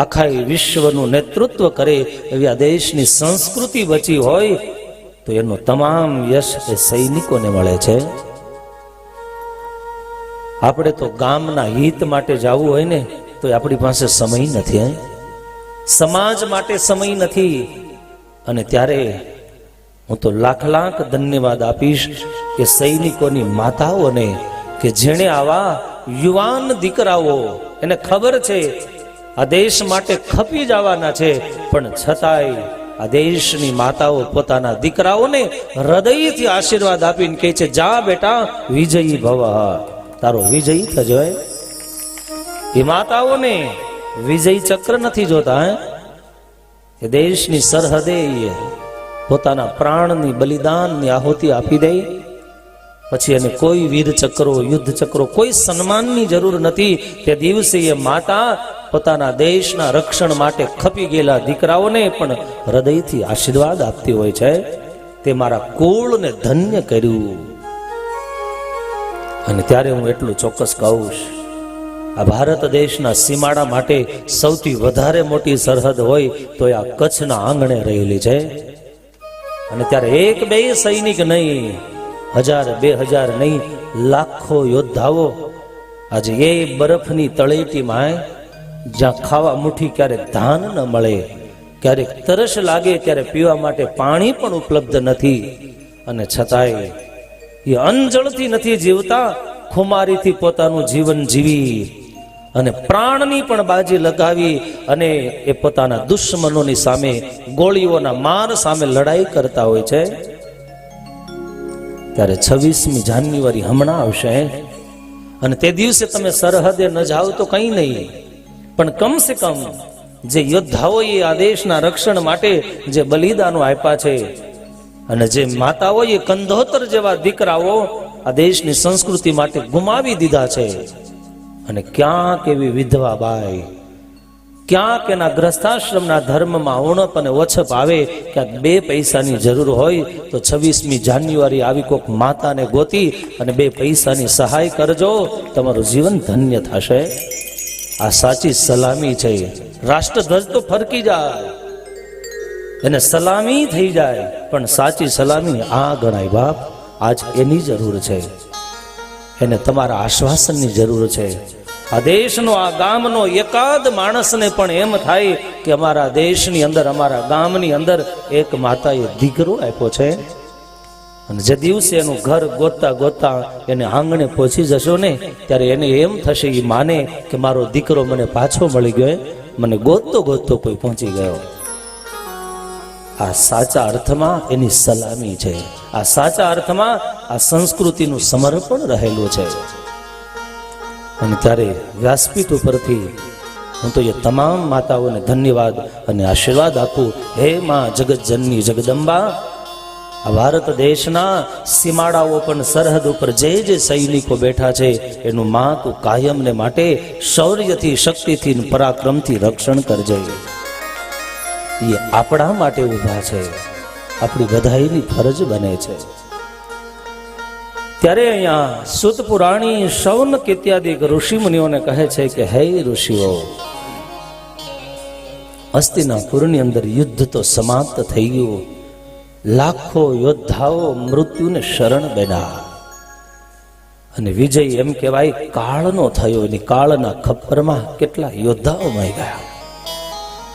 આખા વિશ્વનું નેતૃત્વ કરે એવી આ દેશની સંસ્કૃતિ બચી હોય, તો એનો તમામ યશ એ સૈનિકોને મળે છે. આપણે તો ગામના હિત માટે જવું હોય ને તો આપણી પાસે સમય નથી, સમાજ માટે સમય નથી. અને ત્યારે હું તો લાખ લાખ ધન્યવાદ આપીશ કે સૈનિકોની માતાઓને, કે જેણે આવા યુવાન દીકરાઓ, એને ખબર છે આ દેશ માટે ખપી જવાના છે, પણ છતાંય આ દેશની માતાઓ પોતાના દીકરાઓને હૃદયથી આશીર્વાદ આપીને કહે છે, જા બેટા વિજયી ભવ, તારો વિજયી થજો. એ માતાઓને વિજય ચક્ર નથી જોતા, એ દેશની સરહદે પોતાના પ્રાણની બલિદાનની આહુતિ આપી દે, પછી એને કોઈ વીર ચક્રો, યુદ્ધ ચક્રો, કોઈ સન્માનની જરૂર નથી. તે દિવસે એ માતા પોતાના દેશના રક્ષણ માટે ખપી ગયેલા દીકરાઓને પણ હૃદયથી આશીર્વાદ આપતી હોય છે, તે મારા કુળને ધન્ય કર્યું. અને ત્યારે હું એટલું ચોક્કસ કહું, આ ભારત દેશના સીમાડા માટે સૌથી વધારે મોટી સરહદ હોય તો આ કચ્છના આંગણે રહેલી છે. અને ત્યારે એક બે સૈનિક નહીં, 1000-2000 નહીં, લાખો યોદ્ધાઓ આજે એ બરફની તળેટીમાં, જ્યાં ખાવા મુઠ્ઠી ક્યારેક ધાન ન મળે, ક્યારેક તરસ લાગે ત્યારે પીવા માટે પાણી પણ ઉપલબ્ધ નથી, અને છતાંય એ અંજળથી નથી જીવતા, ખુમારીથી પોતાનું જીવન જીવી અને પ્રાણની પણ બાજી લગાવી અને એ પોતાના દુશ્મનોની સામે, ગોળીઓના માર સામે લડાઈ કરતા હોય છે. ત્યારે 26મી જાન્યુઆરી હમણાં આવશે, અને તે દિવસે તમે સરહદે ન જાઓ તો કંઈ નહીં, પણ કમસે કમ જે યોદ્ધાઓએ આ દેશના રક્ષણ માટે જે બલિદાનો આપ્યા છે, અને જે માતાઓએ કંધોતર જેવા દીકરાઓ આ દેશની સંસ્કૃતિ માટે ગુમાવી દીધા છે, અને ક્યાંક એવી વિધવા બાઈ, ક્યાંક એના ગ્રસ્થાશ્રમના ધર્મમાં ઉણપ અને ઓછપ આવે, ક્યાંક 2 પૈસાની જરૂર હોય તો 26મી જાન્યુઆરી આવી કોક માતાને ગોતી અને 2 પૈસાની સહાય કરજો, તમારું જીવન ધન્ય થશે. આ સાચી સલામી છે. રાષ્ટ્રધ્વજ તો ફરકી જાય, એને સલામી થઈ જાય, પણ સાચી સલામી આ ગણાય બાપ. આજ એની જરૂર છે, એને તમારા આશ્વાસનની જરૂર છે. આ દેશનો, આ ગામનો એકાદ માણસને પણ એમ થાય કે અમારા દેશની અંદર, અમારા ગામની અંદર એક માતાએ દીકરો આપ્યો છે, અને જે દિવસે એનું ઘર ગોતતા ગોતતા એને આંગણે પહોંચી જશો ને, ત્યારે એને એમ થશે, એ માને કે મારો દીકરો મને પાછો મળી ગયો, મને ગોતતો ગોતતો કોઈ પહોંચી ગયો. આ સાચા અર્થમાં એની સલામી છે, આ સાચા અર્થમાં આ સંસ્કૃતિનું સમર્પણ રહેલું છે. અને ત્યારે વ્યાસપીઠ ઉપરથી હું તો એ તમામ માતાઓને ધન્યવાદ અને આશીર્વાદ આપું. હે માં જગતજનની જગદંબા, આ ભારત દેશના સીમાડાઓ પણ સરહદ ઉપર જે જે સૈનિકો બેઠા છે, એનું માં તું કાયમને માટે શૌર્યથી, શક્તિથી, પરાક્રમથી રક્ષણ કરજે. એ આપણા માટે ઊભા છે, આપણી બધાઈની ફરજ બને છે. ત્યારે અહીંયા સુત પુરાણી, શૌનક ઇત્યાદિ ઋષિ મુનિઓને કહે છે કે હે ઋષિઓ, હસ્તિનાપુરની અંદર યુદ્ધ તો સમાપ્ત થઈ ગયું, લાખો યોદ્ધાઓ મૃત્યુને શરણ બન્યા, અને વિજય એમ કહેવાય કાળનો થયો. એની કાળના ખપ્પરમાં કેટલા યોદ્ધાઓ મરી ગયા.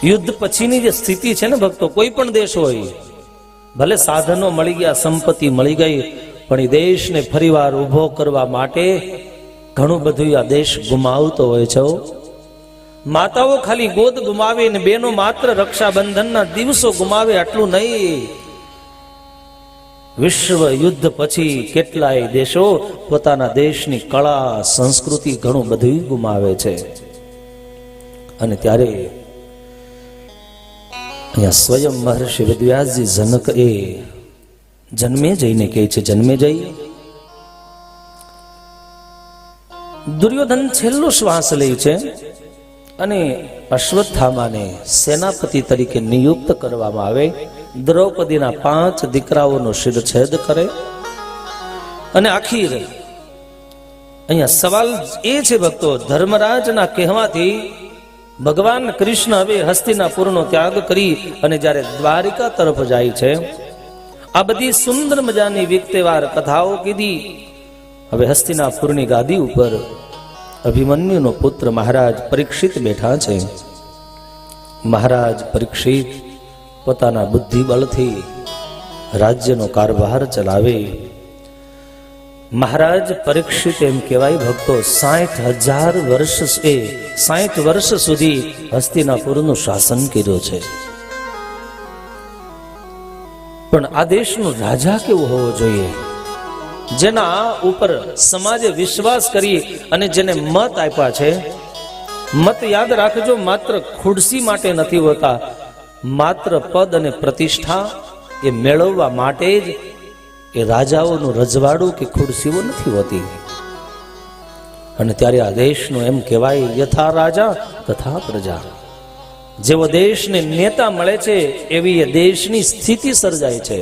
યુદ્ધ પછીની જે સ્થિતિ છે ને ભક્તો, કોઈ પણ દેશ હોય, ભલે સાધનો મળી ગયા, સંપત્તિ મળી ગઈ, પણ એ દેશને ફરીવાર ઊભો કરવા માટે ઘણું બધું આ દેશ ગુમાવતો હોય છે. માતાઓ ખાલી ગોદ ગુમાવે ને બેનો માત્ર રક્ષાબંધનના દિવસો ગુમાવે, આટલું નહીં. વિશ્વ યુદ્ધ પછી કેટલાય દેશો પોતાના દેશની કળા, સંસ્કૃતિ ઘણું બધું ગુમાવે છે. અને ત્યારે અહીંયા સ્વયં મહર્ષિ વેદવ્યાસજી જનક એ જન્મે જઈને કહે છે, જન્મે જઈ દુર્યોધન છેલ્લો શ્વાસ લે છે અને અશ્વત્થામાને સેનાપતિ તરીકે નિયુક્ત કરવામાં આવે. દ્રૌપદીના 5 દીકરાઓનો શિરછેદ કરે. અને આખીર અહીંયા સવાલ એ છે ભક્તો, ધર્મરાજના કહેવાથી ભગવાન કૃષ્ણ હવે હસ્તિનાપુરનો ત્યાગ કરી અને જ્યારે દ્વારિકા તરફ જાય છે, આ બધી સુંદર મજાની વિગતવાર કથાઓ કીધી. હવે હસ્તિનાપુરની ગાદી ઉપર અભિમન્યુનો પુત્ર મહારાજ પરીક્ષિત બેઠા છે. મહારાજ પરીક્ષિત પોતાના બુદ્ધિબળથી રાજ્યનો કારભાર ચલાવે. મહારાજ પરીક્ષિત એમ કહેવાય ભક્તો 60 વર્ષ સુધી હસ્તિનાપુરનું શાસન કર્યું છે. પણ આ દેશનો રાજા કેવો હોવો જોઈએ, જેના ઉપર સમાજે વિશ્વાસ કરી અને જેને મત આપ્યા છે. મત યાદ રાખજો, માત્ર ખુરશી માટે નથી હોતા, માત્ર પદ અને પ્રતિષ્ઠા એ મેળવવા માટે જ એ રાજાઓનું રજવાડું કે ખુરશીઓ નથી હોતી. અને ત્યારે આ દેશનું એમ કહેવાય, યથા રાજા તથા પ્રજા. જેવો દેશને નેતા મળે છે એવી એ દેશની સ્થિતિ સર્જાય છે.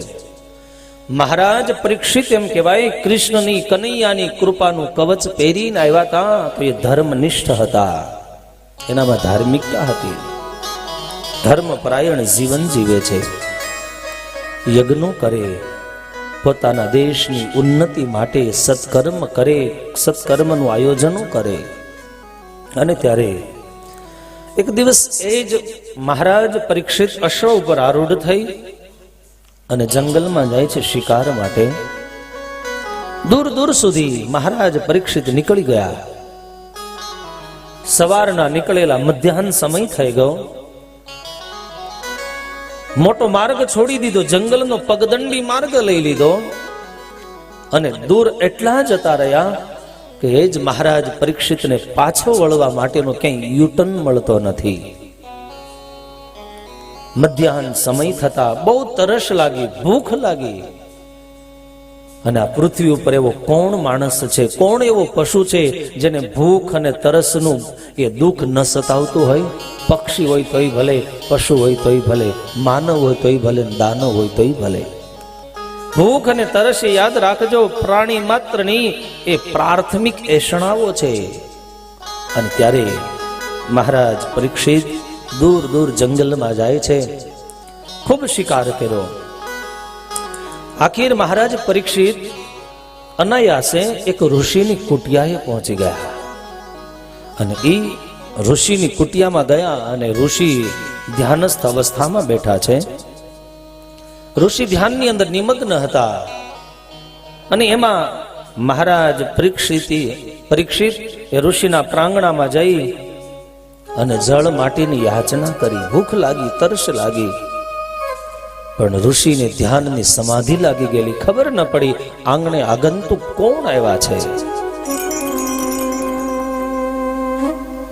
મહારાજ પરીક્ષિત એમ કહેવાય, કૃષ્ણની કનૈયાની કૃપાનું કવચ પહેરીને આવ્યા હતા તો એ ધર્મનિષ્ઠ હતા, એનામાં ધાર્મિકતા હતી, ધર્મપરાયણ જીવન જીવે છે. યજ્ઞો કરે, પોતાના દેશની ઉન્નતિ માટે સત્કર્મ કરે, સત્કર્મનું આયોજનો કરે. અને ત્યારે એક દિવસ એ જ મહારાજ પરીક્ષિત અશ્વ ઉપર આરૂઢ થઈ અને જંગલમાં જાય છે શિકાર માટે. દૂર દૂર સુધી મહારાજ પરીક્ષિત નીકળી ગયા. સવારના નીકળેલા મધ્યાહન સમય થઈ ગયો. મોટો માર્ગ છોડી દીધો, જંગલનો પગદંડી માર્ગ લઈ લીધો અને દૂર એટલા જતા રહ્યા કે એ જ મહારાજ પરીક્ષિતને પાછો વળવા માટેનો ક્યાંય યુટર્ન મળતો નથી. મધ્યાહન સમય થતા બહુ તરસ લાગી, ભૂખ લાગી. અને આ પૃથ્વી ઉપર એવો કોણ માણસ છે, કોણ એવો પશુ છે જેને ભૂખ અને તરસનું એ દુઃખ ન સતાવતું હોય? પક્ષી હોય તોય ભલે, પશુ હોય તોય ભલે, માનવ હોય તોય ભલે, દાનવ હોય તોય ભલે. ભૂખ અને તરસ યાદ રાખજો, પ્રાણી માત્રની એ પ્રાથમિક એષણાઓ છે. અને ત્યારે મહારાજ પરીક્ષિત દૂર દૂર જંગલમાં જાય છે, ખૂબ શિકાર કર્યો. આખિર મહારાજ પરીક્ષિત અનાયાસે એક ઋષિની કુટિયાએ પહોંચી ગયા. અને એ ઋષિની કુટિયામાં ગયા અને ઋષિ ધ્યાનસ્થ અવસ્થામાં બેઠા છે. ઋષિ ધ્યાનની અંદર નિમગ્ન હતા. અને એમાં મહારાજ પરીક્ષિત એ ઋષિના પ્રાંગણામાં જઈ અને જળ માટીની યાચના કરી. ભૂખ લાગી, તરસ લાગી, પણ ઋષિને ધ્યાનની સમાધિ લાગી ગયેલી, ખબર ન પડી આંગણે આગંતુક કોણ આવ્યા છે.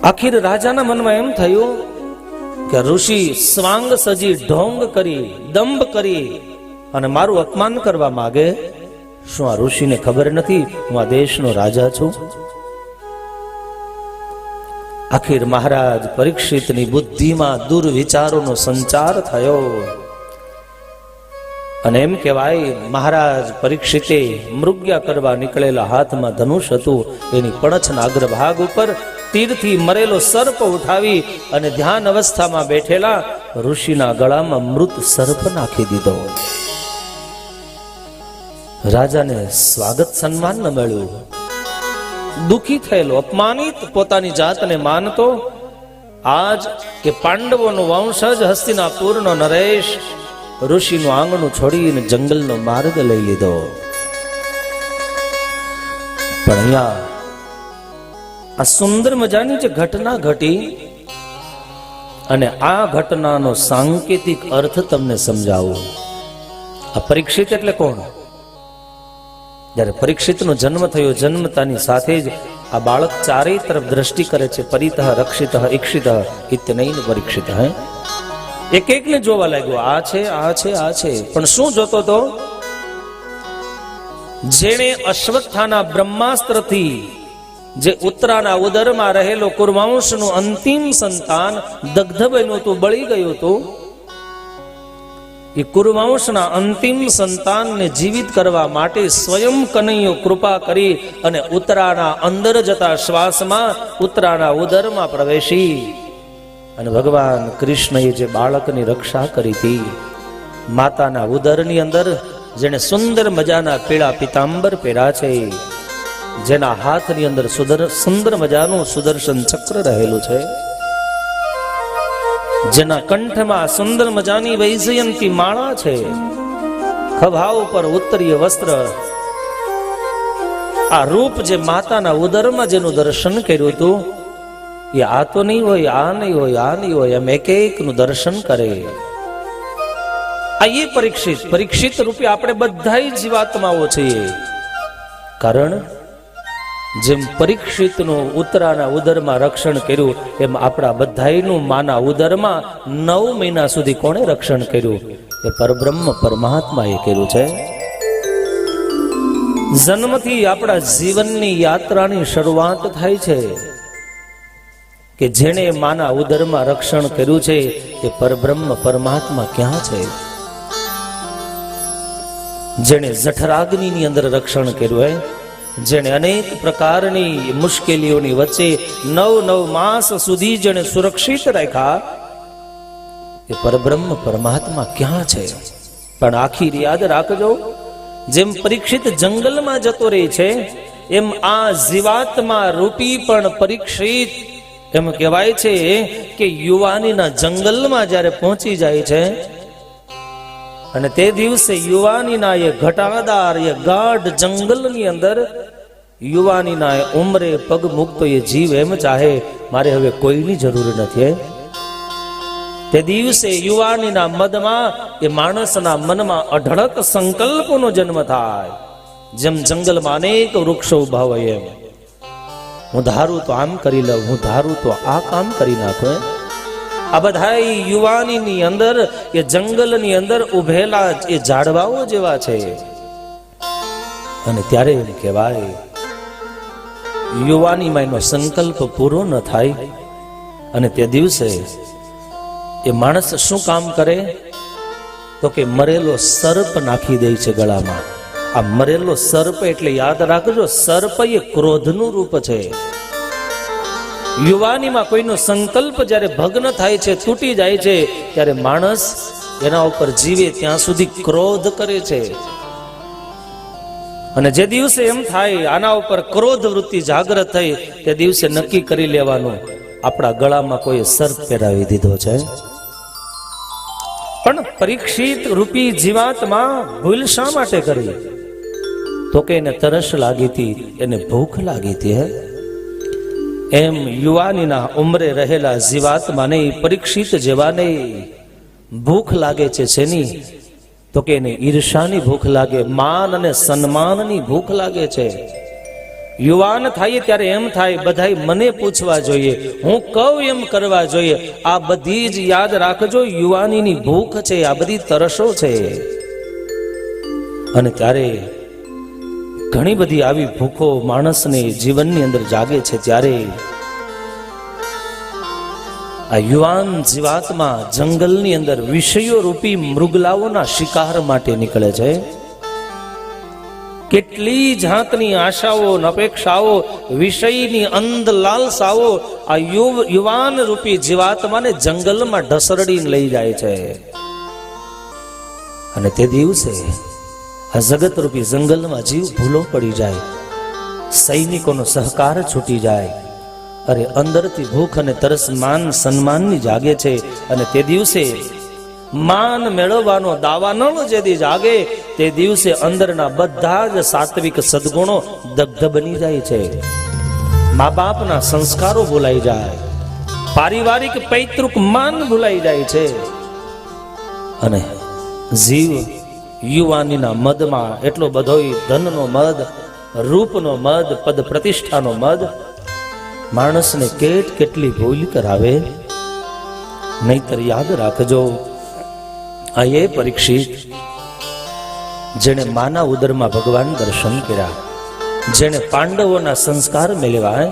આખિર રાજાના મનમાં એમ થયું કે ઋષિ સ્વાંગ સજી ઢોંગ કરી, દંભ કરી અને મારું અપમાન કરવા માંગે. શું આ ઋષિને ખબર નથી હું આ દેશનો રાજા છું? આખિર મહારાજ પરીક્ષિતની બુદ્ધિમાં દુર્વિચારોનો સંચાર થયો. અને એમ કહેવાય, મહારાજ પરીક્ષિતે મૃગ્યા કરવા નીકળેલા હાથમાં ધનુષ હતું, એની પણછના અગ્રભાગ ઉપર તીરથી મરેલો સર્પ ઉઠાવી અને ધ્યાન અવસ્થામાં બેઠેલા ઋષિના ગળામાં મૃત સર્પ નાખી દીધો. રાજાને સ્વાગત સન્માન ન મળ્યું. દુઃખી થયેલો, અપમાનિત, પોતાની જાતને માનતો, આજ કે પાંડવોનો વંશજ હસ્તિનાપુરનો નરેશ ઋષિનું આંગણું છોડીને જંગલનો માર્ગ લઈ લીધો. પણ અહીંયા આ સુંદર મજાની જે ઘટના ઘટી અને આ ઘટનાનો સાંકેતિક અર્થ તમને સમજાવું. આ પરીક્ષિત એટલે કોણ? જ્યારે પરીક્ષિતનો જન્મ થયો, જન્મતાની સાથે જ આ બાળક ચારેય તરફ દ્રષ્ટિ કરે છે. પરિતઃ, રક્ષિતઃ, ઈક્ષિતઃ ઇત્યનૈન પરીક્ષિત. એક એકને જોવા લાગ્યો, આ છે, આ છે, આ છે. પણ શું જોતો તો? જેણે અશ્વત્થાના બ્રહ્માસ્ત્રથી જે ઉત્તરાના ઉદરમાં રહેલો કુરુવંશનું અંતિમ સંતાન દગ્ધ બન્યું હતું, બળી ગયું હતું, એ કુરુવંશના અંતિમ સંતાનને જીવિત કરવા માટે સ્વયં કનૈયો કૃપા કરી અને ઉત્તરાના અંદર જતા શ્વાસમાં ઉત્તરાના ઉદરમાં પ્રવેશી અને ભગવાન કૃષ્ણએ જે બાળકની રક્ષા કરી હતી, માતાના ઉદરની અંદર જેને સુંદર મજાના પીળા પિતાંબર પહેર્યા છે, જેના હાથની અંદર સુંદર મજાનું સુદર્શન ચક્ર રહેલું છે, જેના કંઠમાં સુંદર મજાની વૈજયંતી માળા છે, ખભા ઉપર ઉત્તરીય વસ્ત્ર, આ રૂપ જે માતાના ઉદરમાં જેનું દર્શન કર્યું હતું, એ આ તો નહીં હોય, આ નહીં હોય, આ નહીં હોય, એમ એક એકનું દર્શન કરે. આ એ પરીક્ષિત રૂપે આપણે બધા જીવાત્માઓ છીએ. કારણ જેમ પરીક્ષિતનું ઉત્તરાના ઉદરમાં રક્ષણ કર્યું એમ આપણા બધાયનું માના ઉદરમાં 9 મહિના સુધી કોણે રક્ષણ કર્યું? એ પરબ્રહ્મ પરમાત્માએ કર્યું છે. જન્મથી આપણા જીવનની યાત્રાની શરૂઆત થાય છે કે જેણે માના ઉદરમાં રક્ષણ કર્યું છે એ પરબ્રહ્મ પરમાત્મા ક્યાં છે? જેણે જઠરાગ્નિની અંદર રક્ષણ કર્યું હોય, જેણે અનેક પ્રકારની મુશ્કેલીઓની વચ્ચે 9 માસ સુધી જેણે સુરક્ષિત રાખ્યા, એ પરબ્રહ્મ પરમાત્મા ક્યાં છે? પણ આખી યાદ રાખજો, જેમ પરીક્ષિત જંગલમાં જતો રહે છે એમ આ જીવાત્મા રૂપી પણ પરીક્ષિત એમ કહેવાય છે કે યુવાનીના જંગલમાં જ્યારે પહોંચી જાય છે અને તે દિવસે યુવાનીના એ ઘટાદાર એ ગાઢ જંગલની અંદર યુવાનીના ઉંમરે પગ મૂકતો એ જીવ એમ ચાહે મારે હવે કોઈની જરૂર નથી. તે દિવસે યુવાનીના મદમાં એ માણસના મનમાં અઢળક સંકલ્પોનો જન્મ થાય. જેમ જંગલમાં અનેક વૃક્ષો ઉભા હોય એમ હું ધારું તો આમ કરી લઉં, હું ધારું તો આ કામ કરી નાખું. આ બધા યુવાનીની અંદર એ જંગલની અંદર ઉભેલા એ ઝાડવાઓ જેવા છે. અને ત્યારે એમ કહેવાય યુવાનીમાં એનો સંકલ્પ પૂરો ન થાય અને તે દિવસે એ માણસ શું કામ કરે તો કે મરેલો સર્પ નાખી દે છે ગળામાં. આ મરેલો સર્પ એટલે યાદ રાખજો, સર્પ એ ક્રોધનું રૂપ છે. યુવાનીમાં કોઈનો સંકલ્પ જ્યારે ભગ્ન થાય છે, તૂટી જાય છે, ત્યારે માણસ એના ઉપર જીવે ત્યાં સુધી ક્રોધ કરે છે. અને જે દિવસે એમ થાય આના ઉપર ક્રોધ વૃત્તિ જાગૃત થઈ, તે દિવસે નક્કી કરી લેવાનું આપણા ગળામાં કોઈ સર્પ પહેરાવી દીધો છે. પણ પરીક્ષિત રૂપી જીવાત્મા ભૂલ શા માટે કરી? તો કે એને તરસ લાગી હતી, એને ભૂખ લાગી હતી. એમ યુવાનીના ઉંમરે રહેલા જીવાત્માને પરીક્ષિત જેવાને ભૂખ લાગે છે. શેની? તો કે એને ઈર્ષાની ભૂખ લાગે, માન અને સન્માનની ભૂખ લાગે છે. યુવાન થાય ત્યારે એમ થાય બધાય મને પૂછવા જોઈએ, હું કહું એમ કરવા જોઈએ. આ બધી જ યાદ રાખજો યુવાનીની ભૂખ છે, આ બધી તરસો છે. અને ત્યારે ઘણી બધી આવી ભૂખો માણસને જીવનની અંદર જાગે છે. ત્યારે આ યુવાન જીવાત્મા જંગલની અંદર વિષયો રૂપી મૃગલાઓના શિકાર માટે નીકળે છે. કેટલી જાતની આશાઓ અપેક્ષાઓ, વિષયની અંધ લાલસાઓ આ યુવાન રૂપી જીવાત્માને જંગલમાં ઢસરડીને લઈ જાય છે. અને તે દિવસે આ જગત રૂપી જંગલમાં જીવ ભૂલો પડી જાય, સૈનિકોનો સહકાર છૂટી જાય. અરે અંદરથી ભૂખ અને તરસ માન સન્માનની જાગે છે. અને તે દિવસે માન મેળવવાનો દાવાનળ જે દી જાગે, તે દિવસે અંદરના બધા જ સાત્વિક સદગુણો દગ્ધ બની જાય છે. મા બાપના સંસ્કારો ભૂલાઈ જાય, પારિવારિક પૈતૃક માન ભૂલાઈ જાય છે. અને જીવ યુવાનીના મદમાં એટલો બધો ધનનો મદ, રૂપનો મદ, પદ પ્રતિષ્ઠાનો મદ માણસને કેટલી ભૂલ કરાવે. નહીતર યાદ રાખજો, આ એ પરીક્ષિત જેણે માના ઉદરમાં ભગવાન દર્શન કર્યા, જેણે પાંડવોના સંસ્કાર મેળવ્યા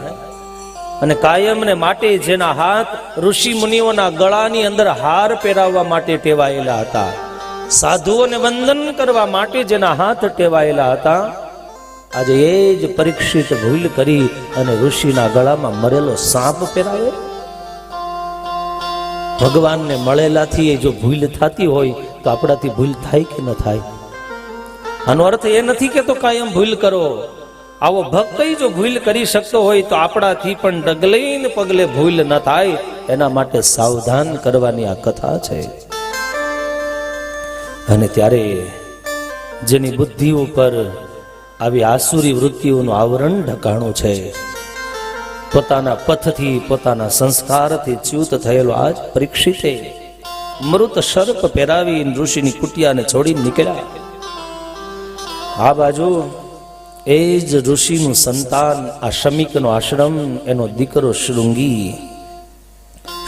અને કાયમને માટે જેના હાથ ઋષિ મુનિઓના ગળાની અંદર હાર પહેરાવવા માટે ટેવાયેલા હતા, સાધુઓને વંદન કરવા માટે જેના હાથ ટેવાયેલા હતા, આજે એ જ પરીક્ષિત ભૂલ કરી અને ઋષિના ગળામાં મરેલો સાપ પહેરાવે. ભગવાનને મળેલાથી જો ભૂલ થતી હોય તો આપણાથી ભૂલ થાય કે ન થાય? આનો અર્થ એ નથી કે તો કાયમ ભૂલ કરો. આવો ભક્ત જો ભૂલ કરી શકતો હોય તો આપણાથી પણ ડગલે ને પગલે ભૂલ ન થાય, એના માટે સાવધાન કરવાની આ કથા છે. અને ત્યારે જેની બુદ્ધિ ઉપર આવી આસુરી વૃત્તિઓનું આવરણ ઢકાણું છે, પોતાના પથથી પોતાના સંસ્કારથી ચ્યુત થયેલો આજ પરીક્ષિતે મૃત સર્પ પહેરાવી ઋષિની કુટિયાને છોડીને નીકળ્યા. આ બાજુ એ જ ઋષિનું સંતાન આ શમીકનો આશ્રમ, એનો દીકરો શૃંગી.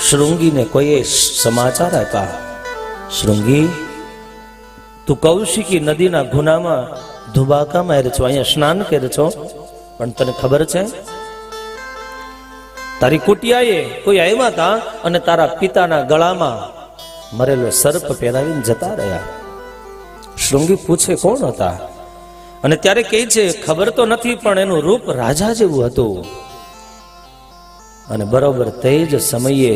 શૃંગીને કોઈએ સમાચાર આપ્યા, શૃંગી તું કૌશિકી નદીના ગુનામાં ધુબાકામાં રહે છો, અહીંયા સ્નાન કરે છો, પણ તને ખબર છે તારી કુટિયાએ કોઈ આવ્યા હતા અને તારા પિતાના ગળામાં મરેલો સર્પ પહેરાવીને જતા રહ્યા. શૃંગી પૂછે કોણ હતા? અને ત્યારે કહે છે ખબર તો નથી, પણ એનું રૂપ રાજા જેવું હતું. અને બરોબર તે જ સમયે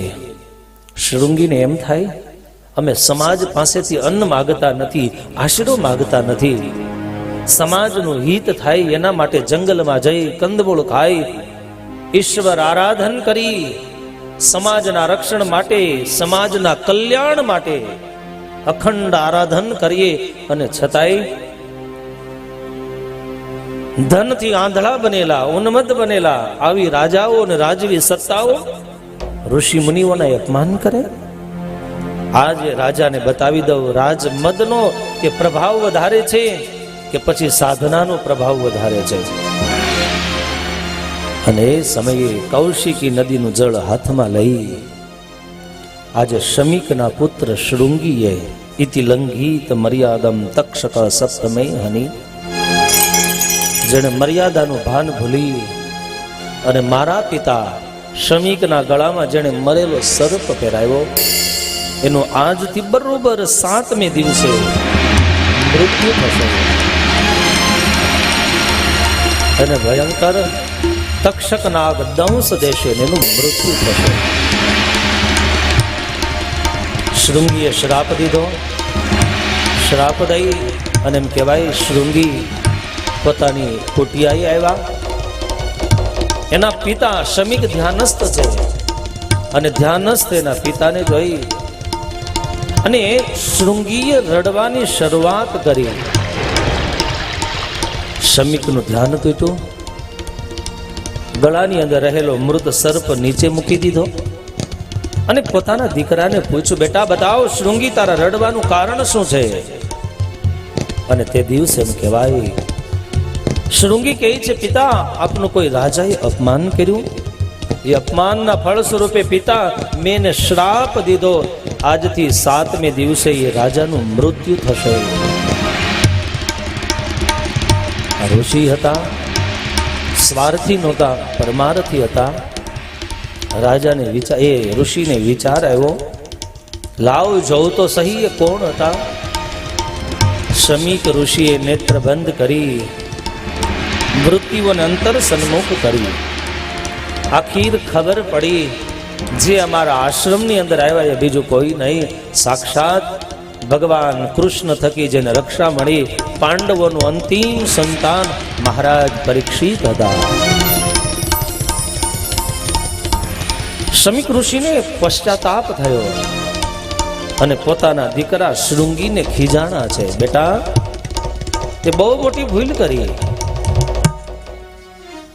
શૃંગીને એમ થાય અમે સમાજ પાસેથી અન્ન માગતા નથી, આશરો માગતા નથી, સમાજનું હિત થાય એના માટે જંગલમાં જઈ કંદમૂળ ખાઈ ઈશ્વર આરાધન કરી સમાજના રક્ષણ માટે, સમાજના કલ્યાણ માટે અખંડ આરાધન કરીએ. અને છતાંય ધનથી આંધળા બનેલા, ઉન્મત્ત બનેલા આવી રાજાઓ અને રાજવી સત્તાઓ ઋષિ મુનિઓના અપમાન કરે. આજે રાજાને બતાવી દઉં રાજમદનો કે પ્રભાવ વધારે છે કે પછી સાધનાનો પ્રભાવ વધારે છે. અને એ સમયે કૌશિકી નદીનું જળ હાથમાં લઈ આજે શમીકના પુત્ર શૃંગીએ ઇતિ લંઘિત મર્યાદમ તક્ષક સપ્તમે હની, જેણે મર્યાદાનું ભાન ભૂલી અને મારા પિતા શમીકના ગળામાં જેણે મરેલો સર્પ પહેરાવ્યો એનું આજથી બરોબર 7મે દિવસે મૃત્યુ થશે. અને ભયંકર તક્ષક નાગ દંશ દેશે એનું મૃત્યુ થશે. શૃંગીએ શ્રાપ દીધો. શ્રાપ દઈ અને એમ કહેવાય શૃંગી પોતાની કુટિયાએ આવ્યા. એના પિતા શમીક ધ્યાનસ્થ છે અને ધ્યાનસ્થ એના પિતાને જોઈ અને શૃંગીએ રડવાની શરૂઆત કરી. શમીકનું ધ્યાન તૂટ્યું. ગળાની અંદર રહેલો મૃત સર્પ નીચે મૂકી દીધો અને પોતાના દીકરાને પૂછ્યું બેટા બતાવ શૃંગી તારા રડવાનું કારણ શું છે? અને તે દિવસે એમ કહેવાય શૃંગી કહે છે પિતા આપનું કોઈ રાજાએ અપમાન કર્યું, એ અપમાનના ફળ સ્વરૂપે પિતા મેં એને શ્રાપ દીધો, આજથી 7મે દિવસે એ રાજાનું મૃત્યુ થશે. ઋષિ હતા, સ્વાર્થી નહોતા, પરમાર્થી હતા. રાજાને વિચાર એ ઋષિને વિચાર આવ્યો લાવ જોઉં તો સહી એ કોણ હતા. શમીક ઋષિએ નેત્ર બંધ કરી મૃત્યુને અંતર સન્મુખ કરી. આખીર ખબર પડી જે અમારા આશ્રમની અંદર આવ્યા એ બીજું કોઈ નહીં, સાક્ષાત ભગવાન કૃષ્ણ થકી જેને રક્ષા મળી પાંડવોનું અંતિમ સંતાન મહારાજ પરીક્ષિત હતા. શમીક ઋષિને પશ્ચાતાપ થયો અને પોતાના દીકરા શૃંગીને ખીજાણા છે બેટા તે બહુ મોટી ભૂલ કરી,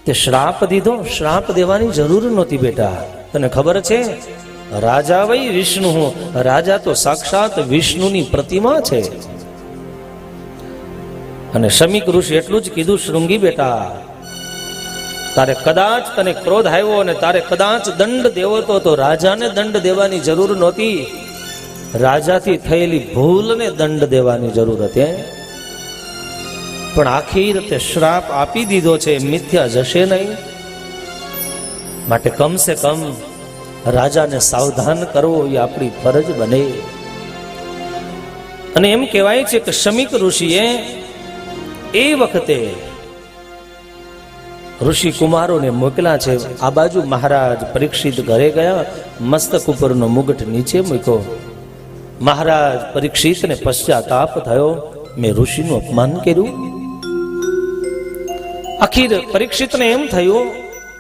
તે શ્રાપ દીધો, શ્રાપ દેવાની જરૂર નહોતી બેટા. તને ખબર છે રાજા વૈ વિષ્ણુ, રાજા તો સાક્ષાત વિષ્ણુની પ્રતિમા છે. અને શમીક ઋષિ એટલું જ કીધું શૃંગી બેટા તારે કદાચ તને ક્રોધ આવ્યો અને તારે કદાચ દંડ દેવો તો રાજાને દંડ દેવાની જરૂર નહોતી, રાજાથી થયેલી ભૂલને દંડ દેવાની જરૂર હતી. પણ આખી રીતે શ્રાપ આપી દીધો છે, મિથ્યા જશે નહીં. માટે કમસે કમ રાજાને સાવધાન કરવો એ આપણી ફરજ બને. અને એમ કહેવાય છે કે શમીક ઋષિએ એ વખતે ઋષિ કુમારોને મોકલ્યા છે. આ બાજુ મહારાજ પરીક્ષિત ઘરે ગયા, મસ્તક ઉપરનો મુગટ નીચે મૂક્યો. મહારાજ પરીક્ષિતને પશ્ચાતાપ થયો, મેં ઋષિનું અપમાન કર્યું. આખીર પરીક્ષિતને એમ થયું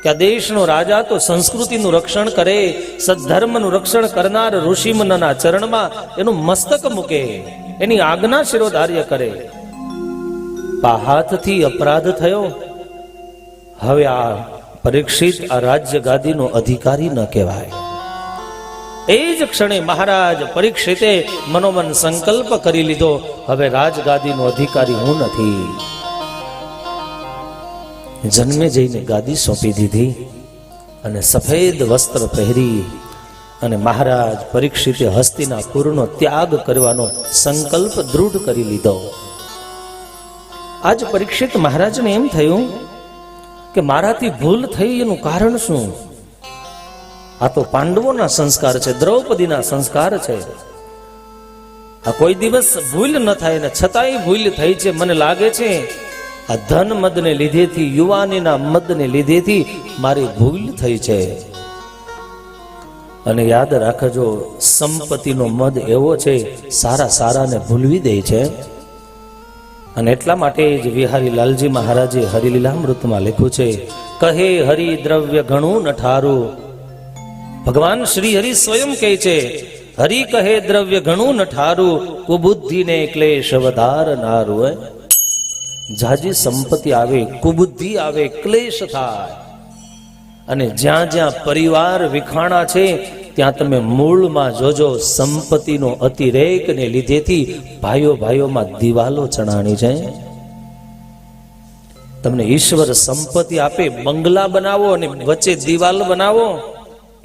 કે આ દેશનો રાજા તો સંસ્કૃતિનું રક્ષણ કરે, સદ્ધર્મનું રક્ષણ કરનાર ઋષિમુનિના ચરણમાં એનું મસ્તક મૂકે, એની આજ્ઞા શિરોધાર્ય કરે. હાથથી અપરાધ થયો. હવે આ પરીક્ષિત આ રાજ્ય ગાદીનો અધિકારી ન કહેવાય. એ જ ક્ષણે મહારાજ પરીક્ષિતે મનોમન સંકલ્પ કરી લીધો, હવે રાજગાદીનો અધિકારી હું નથી. જન્મે જઈને ગાદી સોંપી દીધી અને સફેદ વસ્ત્ર પહેરી અને મહારાજ પરીક્ષિતે હસ્તિનાપુરનો ત્યાગ કરવાનો સંકલ્પ દૃઢ કરી લીધો. આજ પરીક્ષિત મહારાજને એમ થયું કે મારાથી ભૂલ થઈ એનું કારણ શું? આ તો પાંડવોના સંસ્કાર છે, દ્રૌપદીના સંસ્કાર છે. આ કોઈ દિવસ ભૂલ ન થાય ને છતાંય ભૂલ થઈ છે. મને લાગે છે આ ધન મદને લીધેથી, યુવાનીના મદને લીધેથી મારી ભૂલ થઈ છે. અને યાદ રાખજો, સંપત્તિનો મદ એવો છે સારા સારાને ભૂલવી દે છે. અને એટલા માટે જ વિહારી લાલજી મહારાજે હરિલીલામૃતમાં લખ્યું છે, કહે હરિ દ્રવ્ય ઘણું ન ઠારું. ભગવાન શ્રી હરિ સ્વયં કહે છે, હરિ કહે દ્રવ્ય ઘણું ન ઠારું, કુબુદ્ધિને ક્લેશ વધારનારું. જાજી સંપત્તિ આવે, કુબુદ્ધિ આવે, ક્લેશ થાય. અને જ્યાં જ્યાં પરિવાર વિખાણા છે ત્યાં તમે મૂળમાં જોજો, સંપત્તિનો અતિરેકને લીધેથી ભાઈઓ ભાઈઓમાં દિવાલો ચણાણી છે. તમને ઈશ્વર સંપત્તિ આપે, બંગલા બનાવો અને વચ્ચે દિવાલ બનાવો,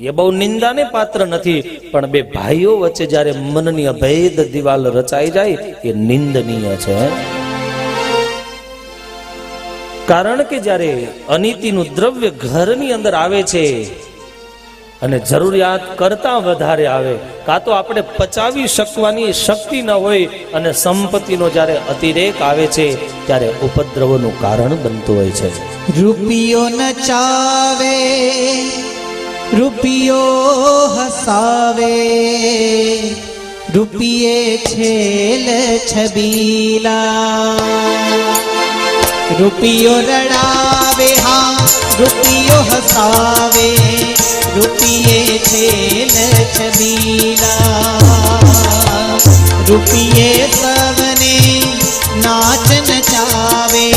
એ બહુ નિંદાને પાત્ર નથી. પણ બે ભાઈઓ વચ્ચે જ્યારે મનની અભેદ દિવાલ રચાઈ જાય એ નિંદનીય છે. કારણ કે જ્યારે અનીતિનું દ્રવ્ય ઘરની અંદર આવે છે અને જરૂરિયાત કરતા વધારે આવે, કાં તો આપણે પચાવી શકવાની શક્તિ ન હોય, અને સંપત્તિનો જ્યારે અતિરેક આવે છે ત્યારે ઉપદ્રવનું કારણ બનતું હોય છે. રૂપિયો નચાવે, રૂપિયો હસાવે, રૂપિયે છેલ છબીલા. રૂપિયો રડાવે, હા રૂપિયો હસાવે, રૂપિયે છેલ છબીલા. રૂપિયે સવને નાચ નચાવે,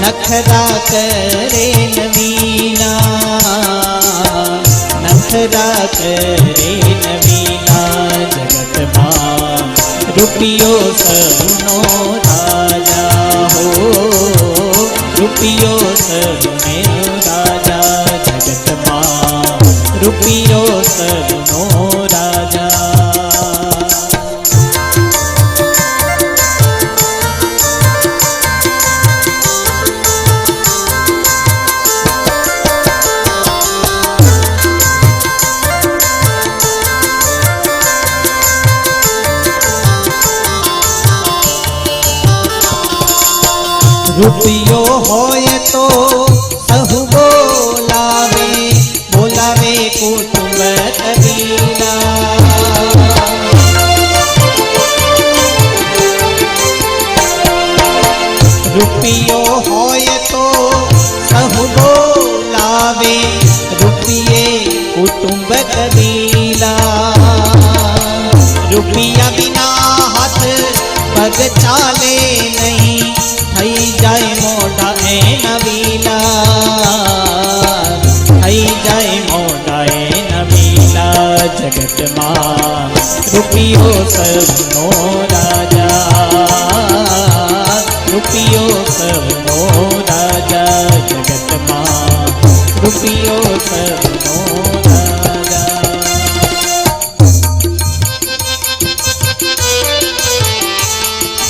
નખરા કરે નવીના, નખરા કરે નવીના. જગતમાં રૂપિયો સૌનો રાજા હો, રૂપિયો સૌનો રાજા. જગતમાં રૂપિયો સૌનો રાજા. રૂપિયો હોય તો સહુ બોલાવે, બોલાવે કુટુંબ કબીલા. રૂપિયો હોય તો સહુ બોલાવે, રૂપિયે કુટુંબ કબીલા. રૂપિયા વિના હાથ પગ ચાલે નહીં, થઈ જાય મોઢા એ નવીલા, થઈ જાય મોઢા એ નવીલા. જગતમાં રૂપિયો સૌનો રાજા, રૂપિયો સૌનો રાજા. જગતમાં રૂપિયો સૌનો રાજા.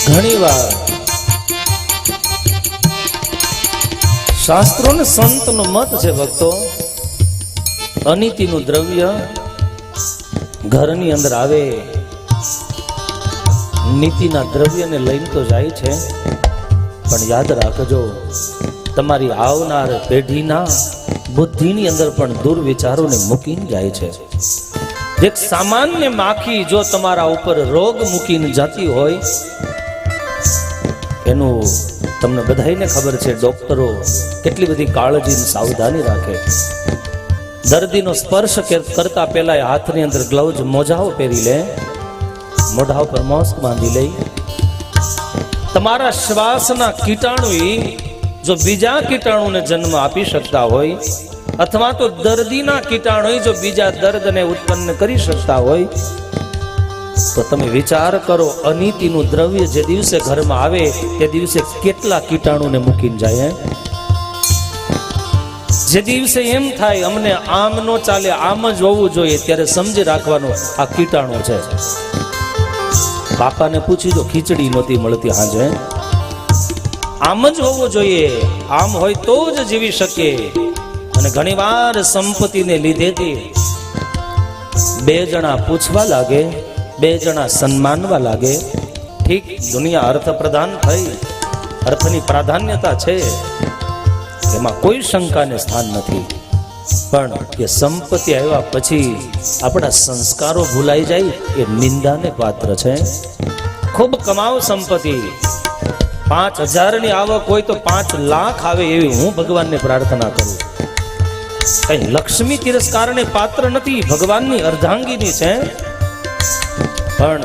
ઘણી વાર શાસ્ત્રો ને સંતનો મત છે ભક્તો, અનીતિનું દ્રવ્ય ઘરની અંદર આવે, નીતિના દ્રવ્યને લઈને તો જાય છે, પણ યાદ રાખજો તમારી આવનાર પેઢીના બુદ્ધિની અંદર પણ દુર્વિચારોને મૂકીને જાય છે. એક સામાન્ય માખી જો તમારા ઉપર રોગ મૂકીને જતી હોય, એનું તમને બધાઈને ખબર છે, ડોક્ટરો કેટલી બધી કાળજી સાવધાની રાખે. દર્દીનો સ્પર્શ કરતા પહેલા હાથની અંદર ગ્લવ્સ, મોજાઓ પહેરી લે, મોઢા ઉપર માસ્ક બાંધી લે. તમારા શ્વાસના કીટાણુ જો બીજા કીટાણુને જન્મ આપી શકતા હોય અથવા તો દર્દીના કીટાણુ જો બીજા દર્દને ઉત્પન્ન કરી શકતા હોય તો તમે વિચાર કરો, અનીતિનું દ્રવ્ય જે દિવસે ઘરમાં આવે તે દિવસે કેટલા કીટાણુને મૂકીને જાય. જે દિવસે એમ થાય અમને આમ નો ચાલે, આમ જ હોવું જોઈએ, ત્યારે સમજી રાખવાનું આ કીટાણુ છે. બાપાને પૂછી જો, ખીચડી નહોતી મળતી હાજે, આમ જ હોવું જોઈએ, આમ હોય તો જ જીવી શકે. અને ઘણી વાર સંપત્તિને લીધેથી બે જણા પૂછવા લાગે, બે જણા સન્માનવા લાગે. ઠીક, દુનિયા અર્થ પ્રધાન થઈ, અર્થની પ્રાધાન્યતા છે, એમાં કોઈ શંકાને સ્થાન નથી. પણ એ સંપત્તિ આવ્યા પછી આપણા સંસ્કારો ભૂલાઈ જાય એ નિંદાને પાત્ર છે. ખૂબ કમાવ સંપત્તિ, 5,000ની આવક હોય તો 5 લાખ આવે એવી હું ભગવાનને પ્રાર્થના કરું. કઈ લક્ષ્મી તિરસ્કારને પાત્ર નથી, ભગવાનની અર્ધાંગીની છે. પણ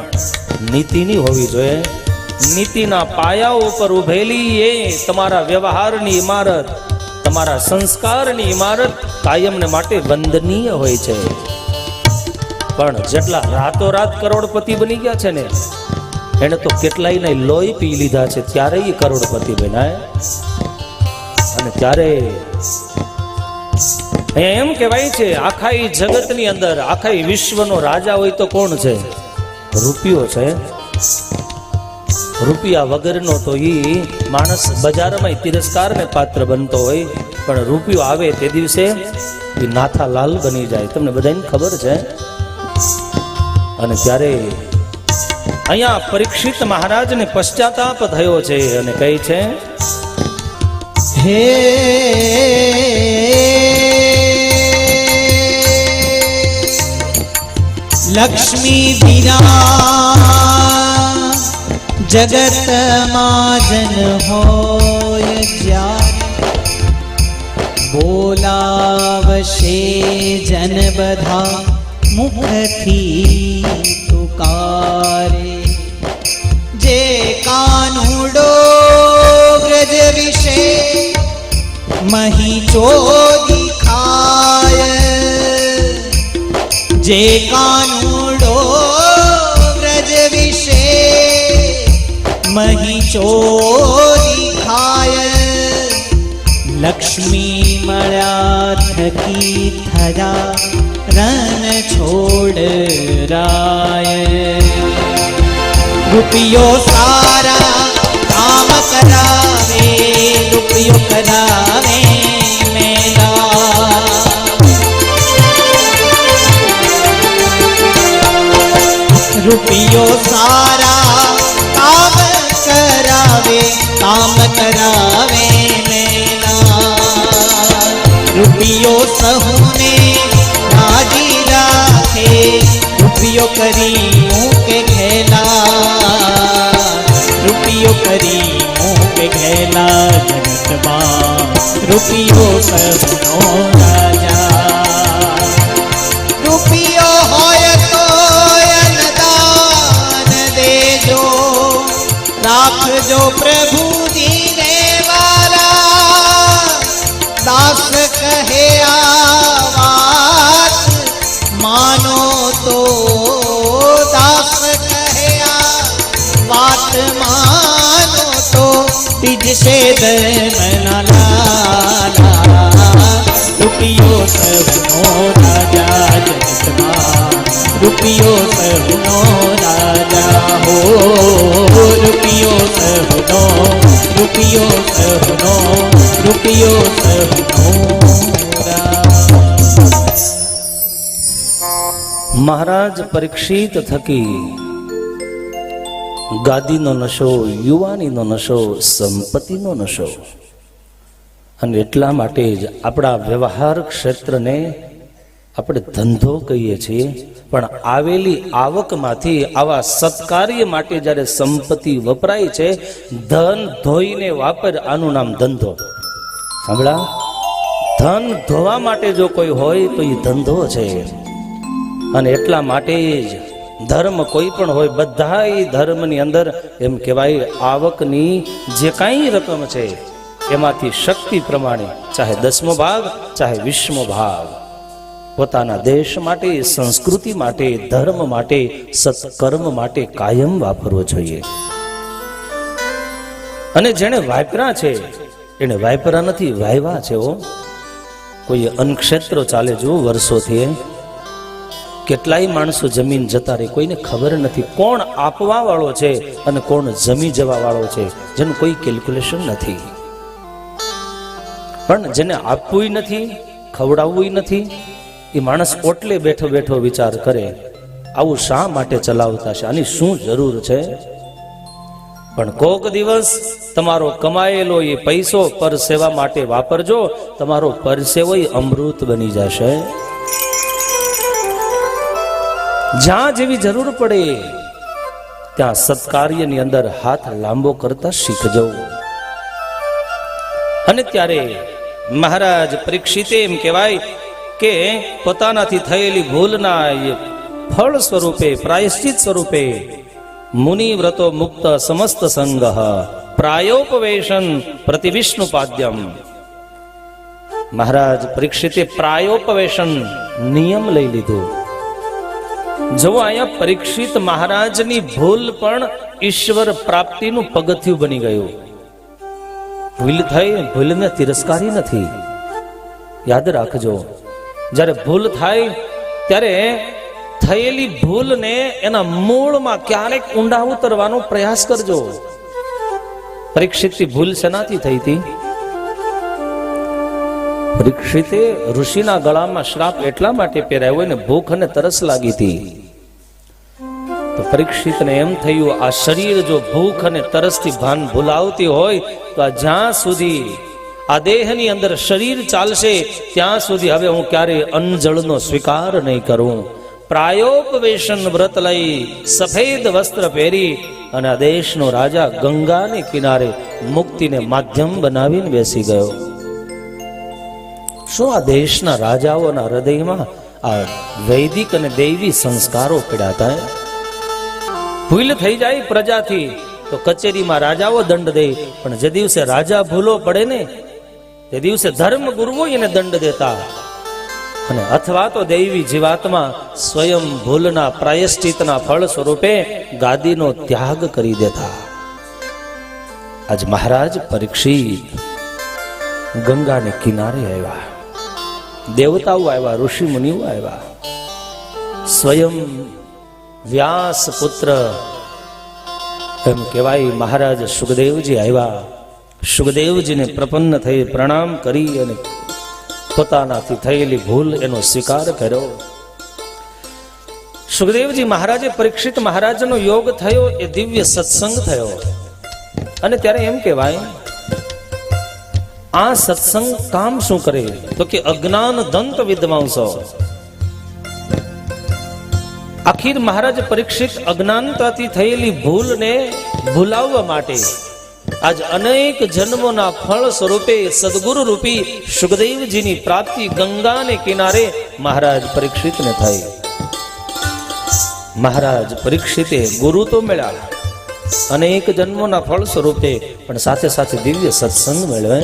નીતિની હોવી જોઈએ. નીતિના પાયા ઉપર ઉભેલી એ તમારા વ્યવહારની ઇમારત, તમારા સંસ્કારની ઇમારત કાયમને માટે વંદનીય હોય છે. પણ જેટલા રાતોરાત કરોડપતિ બની ગયા છે ને, એને તો કેટલાયને લોહી પી લીધા છે ત્યારે એ કરોડપતિ બન્યા. અને ત્યારે એમ કહેવાય છે આખા ઈ જગતની અંદર, આખા ઈ વિશ્વનો રાજા હોય તો કોણ છે? રૂપિયો છે. રૂપિયા વગરનો તો ઈ માણસ બજારમાં તિરસ્કારને પાત્ર બનતો હોય, પણ રૂપિયો આવે તે દિવસે એ નાથાલાલ બની જાય. તમને બધાને ખબર છે. અને ત્યારે અહીંયા પરીક્ષિત મહારાજને પશ્ચાતાપ થયો છે અને કહે છે, હે લક્ષ્મી બીરા જગતમાં જન હોય જ્યારે બોલાવશે જન બધા મુખથી તુકારે. જે કાનુડો વ્રજ વિશે મહી ચોરી ખાય, જે કાનુડો વ્રજ વિશે મહી ચોરી ખાય, લક્ષ્મી મળ્યા થકી થયા રન છોડ રાય. રૂપિયો સારા કામ કરાવે, રૂપિયો કરાવે મેલા. રૂપિયો સારા કામ કરાવે, કામ કરાવે મેલા. રૂપિયો સહુને રાજી રાખે, રૂપિયો કરી મૂકે ઘેલા. રૂપિયો કરી મૂકે ઘેલા. જગતમાં રૂપિયો સહુનો રાજા. રૂપિયો હોય તો અન્નદાન દેજો, રાખજો પ્રભુજીને વાલા. દાસ કહે આ વાત માનો તો, દાસ કહે આ વાત માનો તો તીજશે ધર્મના લાલા. રૂપિયો સૌનો રાજા જગતમાં, રૂપિયો સૌનો રાજા હો. રૂપિયો સૌનો, રૂપિયો સૌનો, રૂપિયો સૌનો રાજા. મહારાજ પરીક્ષિત થકી ગાદીનો નશો, યુવાનીનો નશો, સંપત્તિનો નશો. અને એટલા માટે જ આપણા વ્યવહાર ક્ષેત્રને આપણે ધંધો કહીએ છીએ. પણ આવેલી આવકમાંથી આવા સત્કાર્ય માટે જ્યારે સંપત્તિ વપરાય છે, ધન ધોઈને વાપર, આનું નામ ધંધો. સાંભળા, ધન ધોવા માટે જો કોઈ હોય તો એ ધંધો છે. અને એટલા માટે જ ધર્મ કોઈ પણ હોય, બધા ધર્મની અંદર એમ કહેવાય આવકની જે કાંઈ રકમ છે એમાંથી શક્તિ પ્રમાણે ચાહે 10મો ભાગ ચાહે 20મો ભાગ પોતાના દેશ માટે, સંસ્કૃતિ માટે, ધર્મ માટે, સત્કર્મ માટે કાયમ વાપરવો જોઈએ. અને જેણે વાપરા છે એને વાપરા નથી, વાયવા છે. કોઈ અન્નક્ષેત્ર ચાલે જો વર્ષોથી, કેટલાય માણસો જમીન જતા રહે, કોઈને ખબર નથી કોણ આપવા વાળો છે અને કોણ જમી જવા વાળો છે, જેનું કોઈ કેલ્ક્યુલેશન નથી. પણ જેને આપવું નથી, ખવડાવવું નથી, એ માણસ ઓટલે બેઠો બેઠો વિચાર કરે આવું શા માટે ચલાવતા છે, આની શું જરૂર છે. પણ કોક દિવસ તમારો કમાયેલો એ પૈસો પરસેવા માટે વાપરજો, તમારો પરસેવો અમૃત બની જશે. જ્યાં જેવી જરૂર પડે ત્યાં સત્કાર્યની અંદર હાથ લાંબો કરતા શીખજો. અને ત્યારે મહારાજ પરીક્ષિતે એમ કહેવાય કે પોતાનાથી થયેલી ભૂલના ફળ સ્વરૂપે, પ્રાયશ્ચિત સ્વરૂપે મુનિ વ્રતો મુક્ત સમસ્ત સંગ પ્રાયોપવેશન પ્રતિવિષ્ણુપાદ્યમ. મહારાજ પરીક્ષિતે પ્રાયોપવેશન નિયમ લઈ લીધો. જો અહીંયા પરીક્ષિત મહારાજની ભૂલ પણ ઈશ્વર પ્રાપ્તિનું પગથિયું બની ગયું. ભૂલ થઈ, ભૂલને તિરસ્કારી નથી. યાદ રાખજો, જ્યારે ભૂલ થાય ત્યારે થયેલી ભૂલને એના મૂળમાં ક્યારેક ઊંડા ઉતરવાનો પ્રયાસ કરજો. પરીક્ષિતની ભૂલ શેનાથી થઈ હતી? પરીક્ષિતે ઋષિના ગળામાં શ્રાપ એટલા માટે પહેરાવ્યો ને ભૂખ અને તરસ લાગી હતી. તો પરીક્ષિતને એમ થયું આ શરીર જો ભૂખ અને તરસથી ભાન ભૂલાવતી હોય તો આ જ્યાં સુધી આ દેહની અંદર શરીર ચાલશે ત્યાં સુધી હવે હું ક્યારે અન્ન જળનો સ્વીકાર નહીં કરું. પ્રાયોપવેશન વ્રત લઈ સફેદ વસ્ત્ર પહેરી અને આ દેશનો રાજા ગંગાને કિનારે મુક્તિને માધ્યમ બનાવીને બેસી ગયો. શું આ દેશના રાજાઓના હૃદયમાં આ વૈદિક અને દૈવી સંસ્કારો પીડાતા? ભૂલ થઈ જાય પ્રજાથી તો કચેરીમાં રાજાઓ દંડ દે, પણ જે દિવસે રાજા ભૂલો પડે ને તે દિવસે ધર્મ ગુરુઓ એને દંડ દેતા. અને અથવા તો દૈવી જીવાત્મા સ્વયં ભૂલના પ્રાયશ્ચિતના ફળ સ્વરૂપે ગાદીનો ત્યાગ કરી દેતા. આજ મહારાજ પરીક્ષિત ગંગાને કિનારે આવ્યા, દેવતાઓ આવ્યા, ઋષિ મુનિઓ આવ્યા, સ્વયં વ્યાસ પુત્ર એમ કહેવાય મહારાજ સુખદેવજી આવ્યા. સુખદેવજીને પ્રપન્ન થઈ પ્રણામ કરી અને પોતાનાથી થયેલી ભૂલ એનો સ્વીકાર કર્યો. સુખદેવજી મહારાજે પરીક્ષિત મહારાજનો યોગ થયો, એ દિવ્ય સત્સંગ થયો. અને ત્યારે એમ કહેવાય આ સત્સંગ કામ શું કરે તો કે અજ્ઞાન દંત વિદ્વાંસો. આખીર મહારાજ પરીક્ષિત અજ્ઞાનતાથી થયેલી ભૂલને ભૂલાવવા માટે આજ અનેક જન્મોના ફળ સ્વરૂપે સદગુરુ રૂપી સુખદેવજીની પ્રાપ્તિ ગંગાને કિનારે મહારાજ પરીક્ષિતને થઈ. મહારાજ પરીક્ષિતે ગુરુ તો મળ્યા અનેક જન્મોના ફળ સ્વરૂપે, પણ સાથે સાથે દિવ્ય સત્સંગ મેળવે.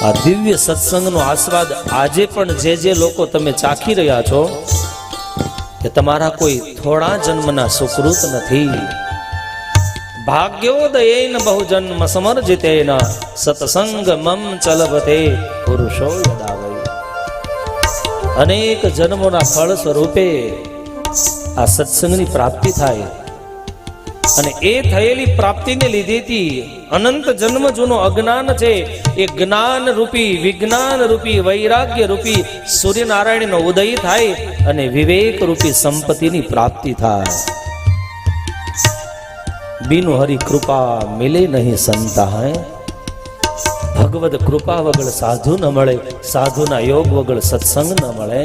આ દિવ્ય સત્સંગનો આસ્વાદ આજે પણ જે લોકો તમે ચાખી રહ્યા છો કે તમારા કોઈ થોડા જન્મના સુકૃત નથી. ભાગ્યોદયેન બહુજન્મ સમર્જિતેન સત્સંગ મમ ચલભતે પુરુષો યદાવૈ. અનેક જન્મોના ફળ સ્વરૂપે આ સત્સંગની પ્રાપ્તિ થાય, અને એ થયેલી પ્રાપ્તિને લીધેથી અનંત જન્મ જૂનો અજ્ઞાન છે એ જ્ઞાન રૂપી, વિજ્ઞાન રૂપી, વૈરાગ્ય રૂપી સૂર્યનારાયણનો ઉદય થાય અને વિવેક રૂપી સંપત્તિની પ્રાપ્તિ થાય. બીનું હરિ કૃપા મિલે નહીં સંતા. ભગવદ કૃપા વગર સાધુ ન મળે, સાધુના યોગ વગર સત્સંગ ન મળે,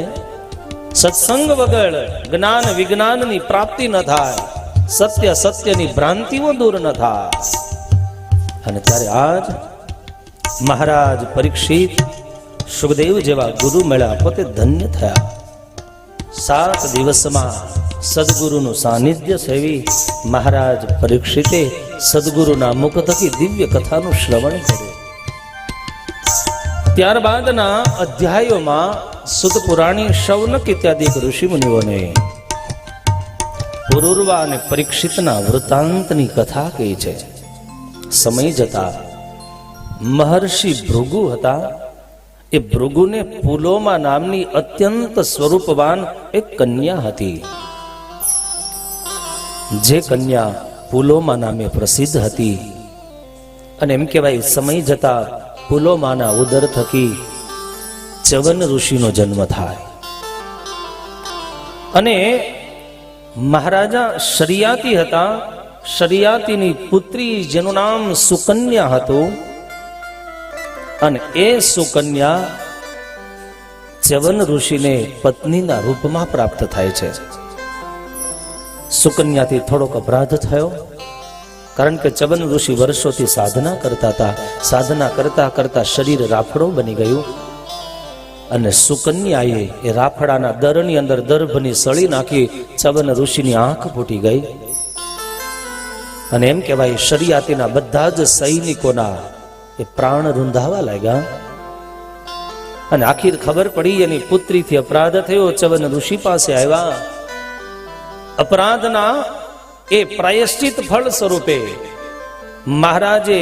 સત્સંગ વગર જ્ઞાન વિજ્ઞાનની પ્રાપ્તિ ન થાય, સત્ય સત્યની ભ્રાંતિઓ દૂર ન થાય. અને ત્યારે આજ મહારાજ પરીક્ષિત સુખદેવ જેવા ગુરુ મળ્યા, પોતે ધન્ય થયા. 7 દિવસમાં સદગુરુનું સાનિધ્ય સેવી મહારાજ પરીક્ષિતે સદગુરુના મુખ થકી દિવ્ય કથાનું શ્રવણ કર્યું. ત્યારબાદના અધ્યાયોમાં સુત પુરાણી શૌનક ઇત્યાદિ ઋષિ મુનિઓને પુરુરવા અને પરીક્ષિતના વૃત્તાંતની કથા કહી છે. સમય જતા મહર્ષિ ભૃગુ હતા. એ ભૃગુને પુલોમા નામની અત્યંત સ્વરૂપવાન એક કન્યા હતી. જે કન્યા પુલોમા નામે પ્રસિદ્ધ હતી. અને એમ કહેવાય સમય જતા પુલોમાના ઉદર થકી ચ્યવન ઋષિનો જન્મ થાય. અને મહારાજા શરિયાતી હતા. શરિયાતીની પુત્રી જેનું નામ સુકન્યા હતું. અને એ સુકન્યા ચ્યવન ઋષિને પત્નીના રૂપમાં પ્રાપ્ત થાય છે. સુકન્યાથી થોડોક અપરાધ થયો, કારણ કે ચ્યવન ઋષિ વર્ષોથી સાધના કરતા હતા. સાધના કરતા કરતા શરીર રાફડો બની ગયું. અને સુકન્યાએ એ રાફડાના દરની અંદર દર્ભની સળી નાખી ચ્યવન ઋષિની આંખ ફૂટી ગઈ. અને એમ કહેવાય શરિયાતીના બધા જ સૈનિકોના એ પ્રાણ રૂંધાવા લાગ્યા. અને આખીર ખબર પડી એની પુત્રીથી અપરાધ થયો. ચ્યવન ઋષિ પાસે આવ્યા. અપરાધના એ પ્રાયશ્ચિત ફળ સ્વરૂપે મહારાજે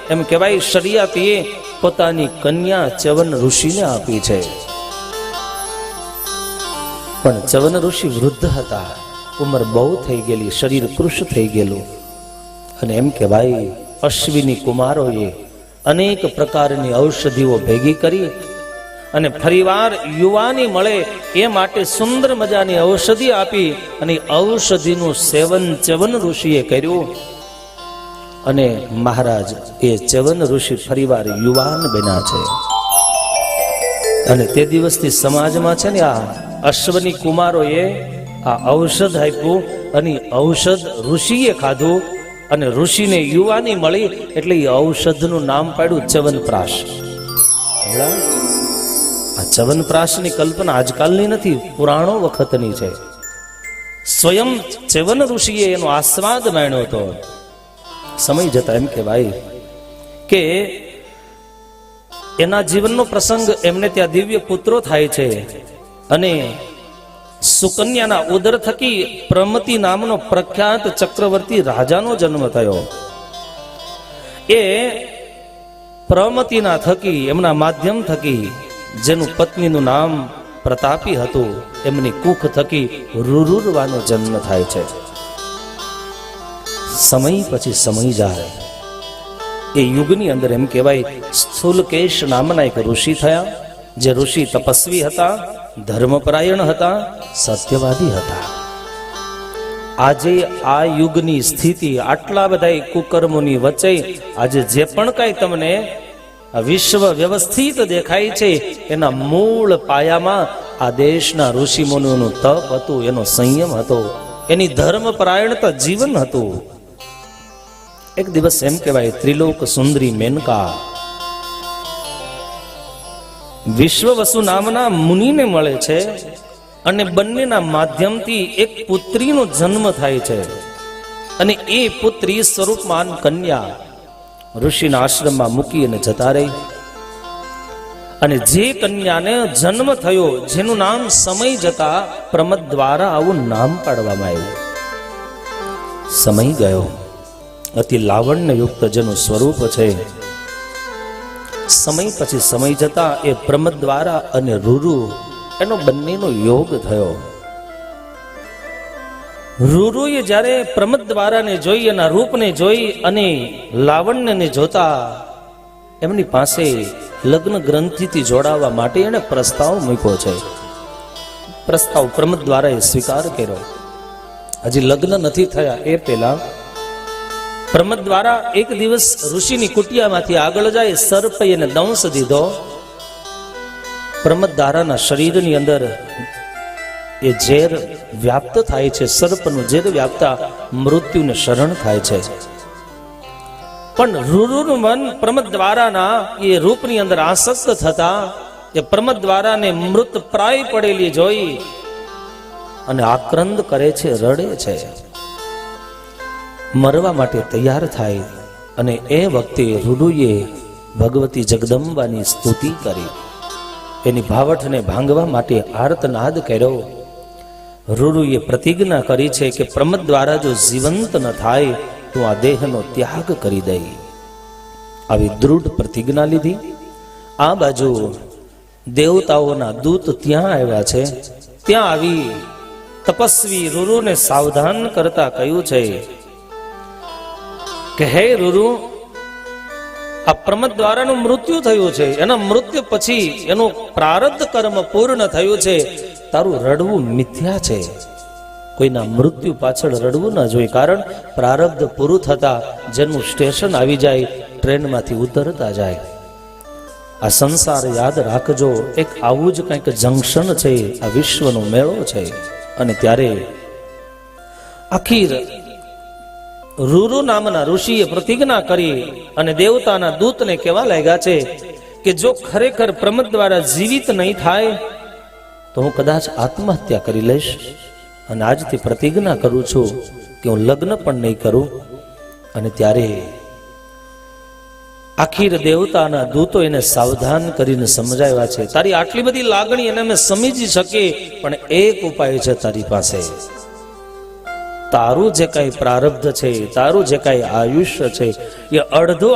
એમ કહેવાય શરિયાતીએ પોતાની કન્યા ચ્યવન ઋષિને આપી છે. પણ ચ્યવન ઋષિ વૃદ્ધ હતા. ઉંમર બહુ થઈ ગયેલી, શરીર કૃશ થઈ ગયેલું. અને એમ કહેવાય અશ્વિની કુમારોએ અનેક પ્રકારની ઔષધિઓ ભેગી કરી અને ફરીવાર યુવાની મળે એ માટે સુંદર મજાની ઔષધિ આપી. અને ઔષધિનું સેવન ચ્યવન ઋષિએ કર્યું. અને મહારાજ એ ચ્યવન ઋષિ ફરીવાર યુવાન બન્યા છે. અને તે દિવસથી સમાજમાં છે ને આ અશ્વની કુમારોએ આ ઔષધ આપ્યું. અને ઔષધ ઋષિએ ખાધું. અને ઋષિને યુવાની મળી એટલે એ ઔષધનું નામ પાડ્યું ચ્યવનપ્રાશ. આ ચ્યવનપ્રાશની કલ્પના આજકાલની નથી, પુરાણો વખતની છે. સ્વયં ચ્યવન ઋષિએ એનો આસ્વાદ માણ્યો હતો. સમય જતા એમ કહેવાય કે એના જીવનનો પ્રસંગ, એમને ત્યાં દિવ્ય પુત્રો થાય છે. અને સુકન્યાના ઉદર થકી પ્રમતિ નામનો પ્રખ્યાત ચક્રવર્તી રાજાનો જન્મ થયો. એ પ્રમતિના થકી, એમના માધ્યમ થકી, જેનું પત્નીનું નામ પ્રતાપી હતું, એમની કુખ થકી રૂરુરવાનો જન્મ થાય છે. સમય પછી સમય જાય એ યુગની અંદર એમ કહેવાય સ્થૂલકેશ નામના એક ઋષિ થયા. જે ઋષિ તપસ્વી હતા, ધર્મપરાયણ હતા, સત્યવાદી હતા. આજે આ યુગની સ્થિતિ, આટલા બધા કુકર્મોની વચ્ચે આજે જે પણ કઈ તમને વિશ્વ વ્યવસ્થિત દેખાય છે, એના મૂળ પાયામાં આ દેશના ઋષિ મુનિઓનું તપ હતું, એનો સંયમ હતો, એની ધર્મપરાયણતા જીવન હતું. એક દિવસ એમ કહેવાય ત્રિલોક સુંદરી મેનકા વિશ્વવસુ નામના મુનિને મળે છે. અને બંનેના માધ્યમથી એક પુત્રીનો જન્મ થાય છે. અને એ પુત્રી સ્વરૂપમાન કન્યા ઋષિના આશ્રમમાં મૂકી અને જતા રહી. અને જે કન્યાને જન્મ થયો, જેનું નામ સમય જતા પ્રમદ દ્વારા આવું નામ પાડવામાં આવ્યું. સમય ગયો, અતિ લાવણ્યયુક્ત જેનું સ્વરૂપ છે. સમય પછી સમય જતા એ પ્રમદ દ્વારા અને રૂરુ એનો બંનેનો યોગ થયો. રૂરુએ જ્યારે પ્રમદ દ્વારાને જોઈ, એના રૂપને જોઈ અને લાવણ્યને જોતા એમની પાસે લગ્ન ગ્રંથિથી જોડાવા માટે એને પ્રસ્તાવ મૂક્યો છે. પ્રસ્તાવ પ્રમદ દ્વારાએ સ્વીકાર કર્યો. હજી લગ્ન નથી થયા એ પહેલા પ્રમદ દ્વારા એક દિવસ ઋષિની કુટિયામાંથી આગળ જાય, સર્પે એને દંશ દીધો. પ્રમદ દ્વારાના શરીરની અંદર એ ઝેર વ્યાપ્ત થાય છે. સર્પનું ઝેર વ્યાપતા મૃત્યુને શરણ થાય છે. પણ રૂરુનું મન પ્રમદ દ્વારાના એ રૂપની અંદર આસક્ત થતા એ પ્રમદ દ્વારાને મૃત પ્રાય પડેલી જોઈ અને આક્રંદ કરે છે, રડે છે, મરવા માટે તૈયાર થાય. અને એ વખતે રૂડુએ ભગવતી જગદંબાની સ્તુતિ કરી, એની ભાવઠને ભાંગવા માટે આર્તનાદ કર્યો. રૂડુએ પ્રતિજ્ઞા કરી છે કે પ્રમદ દ્વારા જો જીવંત ન થાય તો આ દેહનો ત્યાગ કરી દઈ. આવી દૃઢ પ્રતિજ્ઞા લીધી. આ બાજુ દેવતાઓના દૂત ત્યાં આવ્યા છે. ત્યાં આવી તપસ્વી રૂરુને સાવધાન કરતા કહ્યું છે કે હે રૂરુ, આ પ્રમદ દ્વારાનું મૃત્યુ થયું છે. એના મૃત્યુ પછી એનું પ્રારબ્ધ કર્મ પૂર્ણ થયું છે. તારું રડવું મિથ્યા છે. કોઈના મૃત્યુ પાછળ રડવું ન જોઈએ, કારણ પ્રારબ્ધ પૂરું થતા જેનું સ્ટેશન આવી જાય, ટ્રેનમાંથી ઉતરતા જાય. આ સંસાર યાદ રાખજો, એક આવું જ કંઈક જંકશન છે, આ વિશ્વનો મેળો છે. અને ત્યારે આખીર રૂરુ નામના ઋષિએ પ્રતિજ્ઞા કરી અને દેવતાના દૂતને કહેવા લાગ્યા છે કે જો ખરેખર પ્રમદ દ્વારા જીવિત નહીં થાય તો હું કદાચ આત્મહત્યા કરી લઈશ. અને આજથી પ્રતિજ્ઞા કરું છું કે હું લગ્ન પણ નહીં કરું. અને ત્યારે આખીર દેવતાના દૂતો એને સાવધાન કરીને સમજાવ્યા છે, તારી આટલી બધી લાગણી એને અમે સમજી શકીએ, પણ એક ઉપાય છે તારી પાસે. તારું જે કઈ પ્રારબ્ધ છે, તારું જે કઈ આયુષ્ય છે, એ અડધું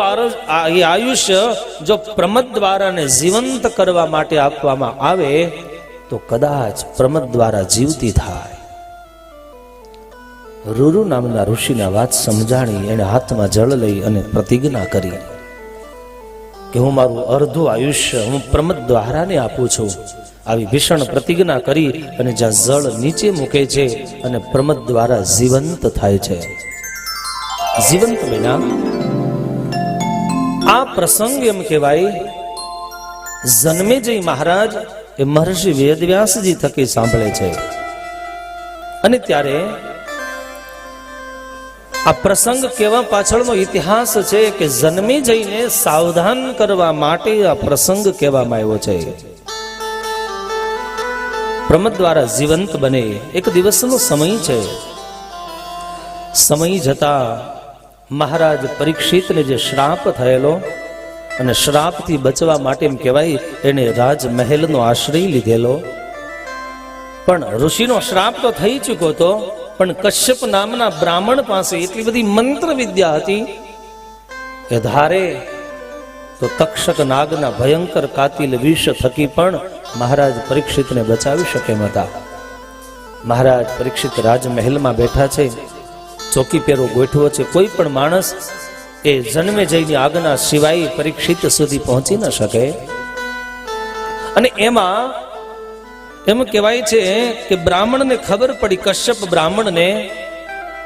એ આયુષ્ય જો પ્રમદ દ્વારાને જીવંત કરવા માટે આપવામાં આવે તો કદાચ પ્રમદ દ્વારા જીવતી થાય. રૂરુ નામના ઋષિના વાત સમજાણી એને હાથમાં જળ લઈ અને પ્રતિજ્ઞા કરી કે હું મારું અડધું આયુષ્ય હું પ્રમદ દ્વારાને આપું છું. આવી ભીષણ પ્રતિજ્ઞા કરી અને જ્યાં જળ નીચે મૂકે છે અને પ્રમદ દ્વારા જીવંત થાય છે. જીવંત બન્યા. આ પ્રસંગ એમ કહેવાય જન્મેજય મહારાજ એ મહર્ષિ વેદવ્યાસજી થકી સાંભળે છે. અને ત્યારે આ પ્રસંગ કહેવા પાછળનો ઇતિહાસ છે કે જન્મેજયને સાવધાન કરવા માટે આ પ્રસંગ કહેવામાં આવ્યો છે. પ્રમદ દ્વારા જીવંત બને એક દિવસનો સમય છે. સમય જતા મહારાજ પરીક્ષિતને જે શ્રાપ થયેલો અને શ્રાપથી બચવા માટે એમ કહેવાય એને રાજમહેલનો આશ્રય લીધેલો. પણ ઋષિનો શ્રાપ તો થઈ ચૂક્યો હતો, પણ કશ્યપ નામના બ્રાહ્મણ પાસે એટલી બધી મંત્ર વિદ્યા હતી કે ધારે તો તક્ષક નાગના ભયંકર કાતિલ વિષ થકી પણ મહારાજ પરીક્ષિતને બચાવી શકે એમ હતા. મહારાજ પરીક્ષિત રાજમહેલમાં બેઠા છે, ચોકી પેરો ગોઠવો છે. કોઈ પણ માણસ એ જન્મેજયની આજ્ઞા સિવાય પરીક્ષિત સુધી પહોંચી ન શકે. અને એમાં એમ કહેવાય છે કે બ્રાહ્મણને ખબર પડી, કશ્યપ બ્રાહ્મણને,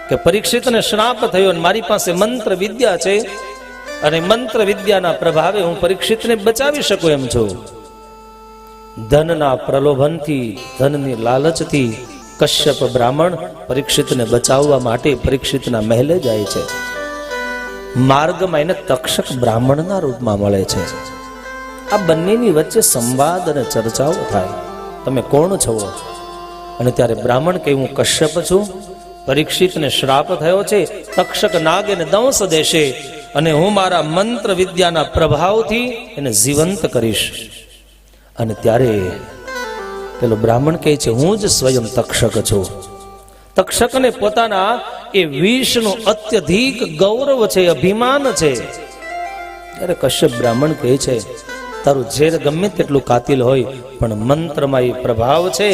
કે પરીક્ષિતને શ્રાપ થયો અને મારી પાસે મંત્ર વિદ્યા છે અને મંત્ર વિદ્યાના પ્રભાવે હું પરીક્ષિતને બચાવી શકું એમ છું. ધનના પ્રલોભનથી, ધનની લાલચથી કશ્યપ બ્રાહ્મણ પરીક્ષિતને બચાવવા માટે પરીક્ષિતના મહેલે જાય છે. માર્ગમાં એને તક્ષક બ્રાહ્મણના રૂપમાં મળે છે. આ બંનેની વચ્ચે સંવાદ અને ચર્ચાઓ થાય, તમે કોણ છો? અને ત્યારે બ્રાહ્મણ કહે હું કશ્યપ છું, પરીક્ષિતને શ્રાપ થયો છે, તક્ષક નાગ એને દંશ દેશે અને હું મારા મંત્ર વિદ્યાના પ્રભાવથી એને જીવંત કરીશ. અને ત્યારે પેલો બ્રાહ્મણ કહે છે હું જ સ્વયં તક્ષક છું. તક્ષકને પોતાના એ વિષનું અત્યધિક ગૌરવ છે, અભિમાન છે. ત્યારે કશ્યપ બ્રાહ્મણ કહે છે તારું ઝેર ગમે તેટલું કાતિલ હોય પણ મંત્રમાં એ પ્રભાવ છે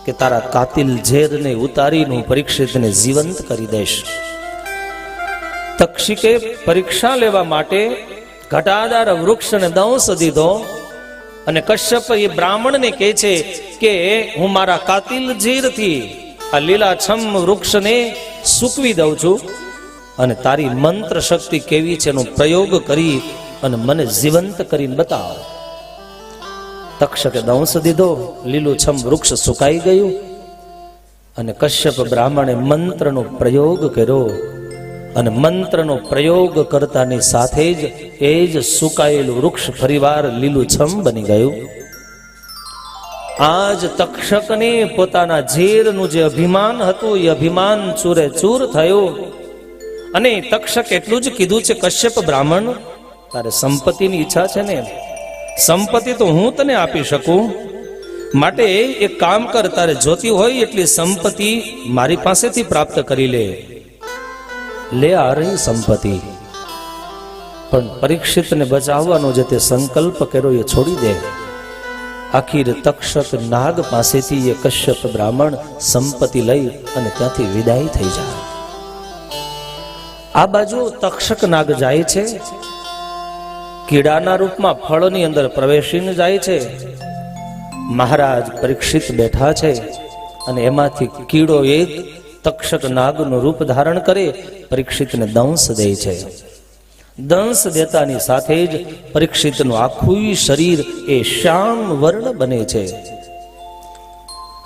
કે તારા કાતિલ ઝેરને ઉતારીને પરીક્ષિતને જીવંત કરી દઈશ. તક્ષિકે પરીક્ષા લેવા માટે ઘટાદાર વૃક્ષને દંશ દીધો અને કશ્યપ એ બ્રાહ્મણને કહે છે કે હું મારા કાતિલ ઝેરથી આ લીલાછમ વૃક્ષને સૂકવી દઉં છું અને તારી મંત્ર શક્તિ કેવી છે એનો પ્રયોગ કરી અને મને જીવંત કરીને બતાવ. તક્ષકે દંશ દીધો, લીલુંછમ વૃક્ષ સુકાઈ ગયું અને કશ્યપ બ્રાહ્મણે મંત્રનો પ્રયોગ કર્યો અને મંત્રનો પ્રયોગ કરતાની સાથે જ એ જ સુકાયેલું વૃક્ષ ફરીવાર લીલુંછમ બની ગયું. આજ તક્ષકને પોતાના ઝેરનું જે અભિમાન હતું એ અભિમાન ચૂરે ચૂર થયું અને તક્ષક એટલું જ કીધું છે, કશ્યપ બ્રાહ્મણ, તારે સંપત્તિની ઈચ્છા છે ને? સંપત્તિ તો હું તને આપી શકું, માટે એક કામ કર, તારે જોતી હોય એટલી સંપત્તિ મારી પાસેથી પ્રાપ્ત કરી લે આ રહી સંપત્તિ. પણ પરીક્ષિતને બચાવવાનો જે તે સંકલ્પ કર્યો એ છોડી દે. આખીર તક્ષક નાગ પાસેથી એ કશ્યપ બ્રાહ્મણ સંપત્તિ લઈ અને ત્યાંથી વિદાય થઈ જાય. આ બાજુ તક્ષક નાગ જાય છે, કીડાના રૂપમાં ફળની અંદર પ્રવેશીને જાય છે. મહારાજ પરીક્ષિત બેઠા છે અને એમાંથી કીડો એક તક્ષક નાગનું રૂપ ધારણ કરે પરીક્ષિતને દંશ દે છે. દંશ દેતાની સાથે જ પરીક્ષિતનું આખું શરીર એ શ્યામ વર્ણ બને છે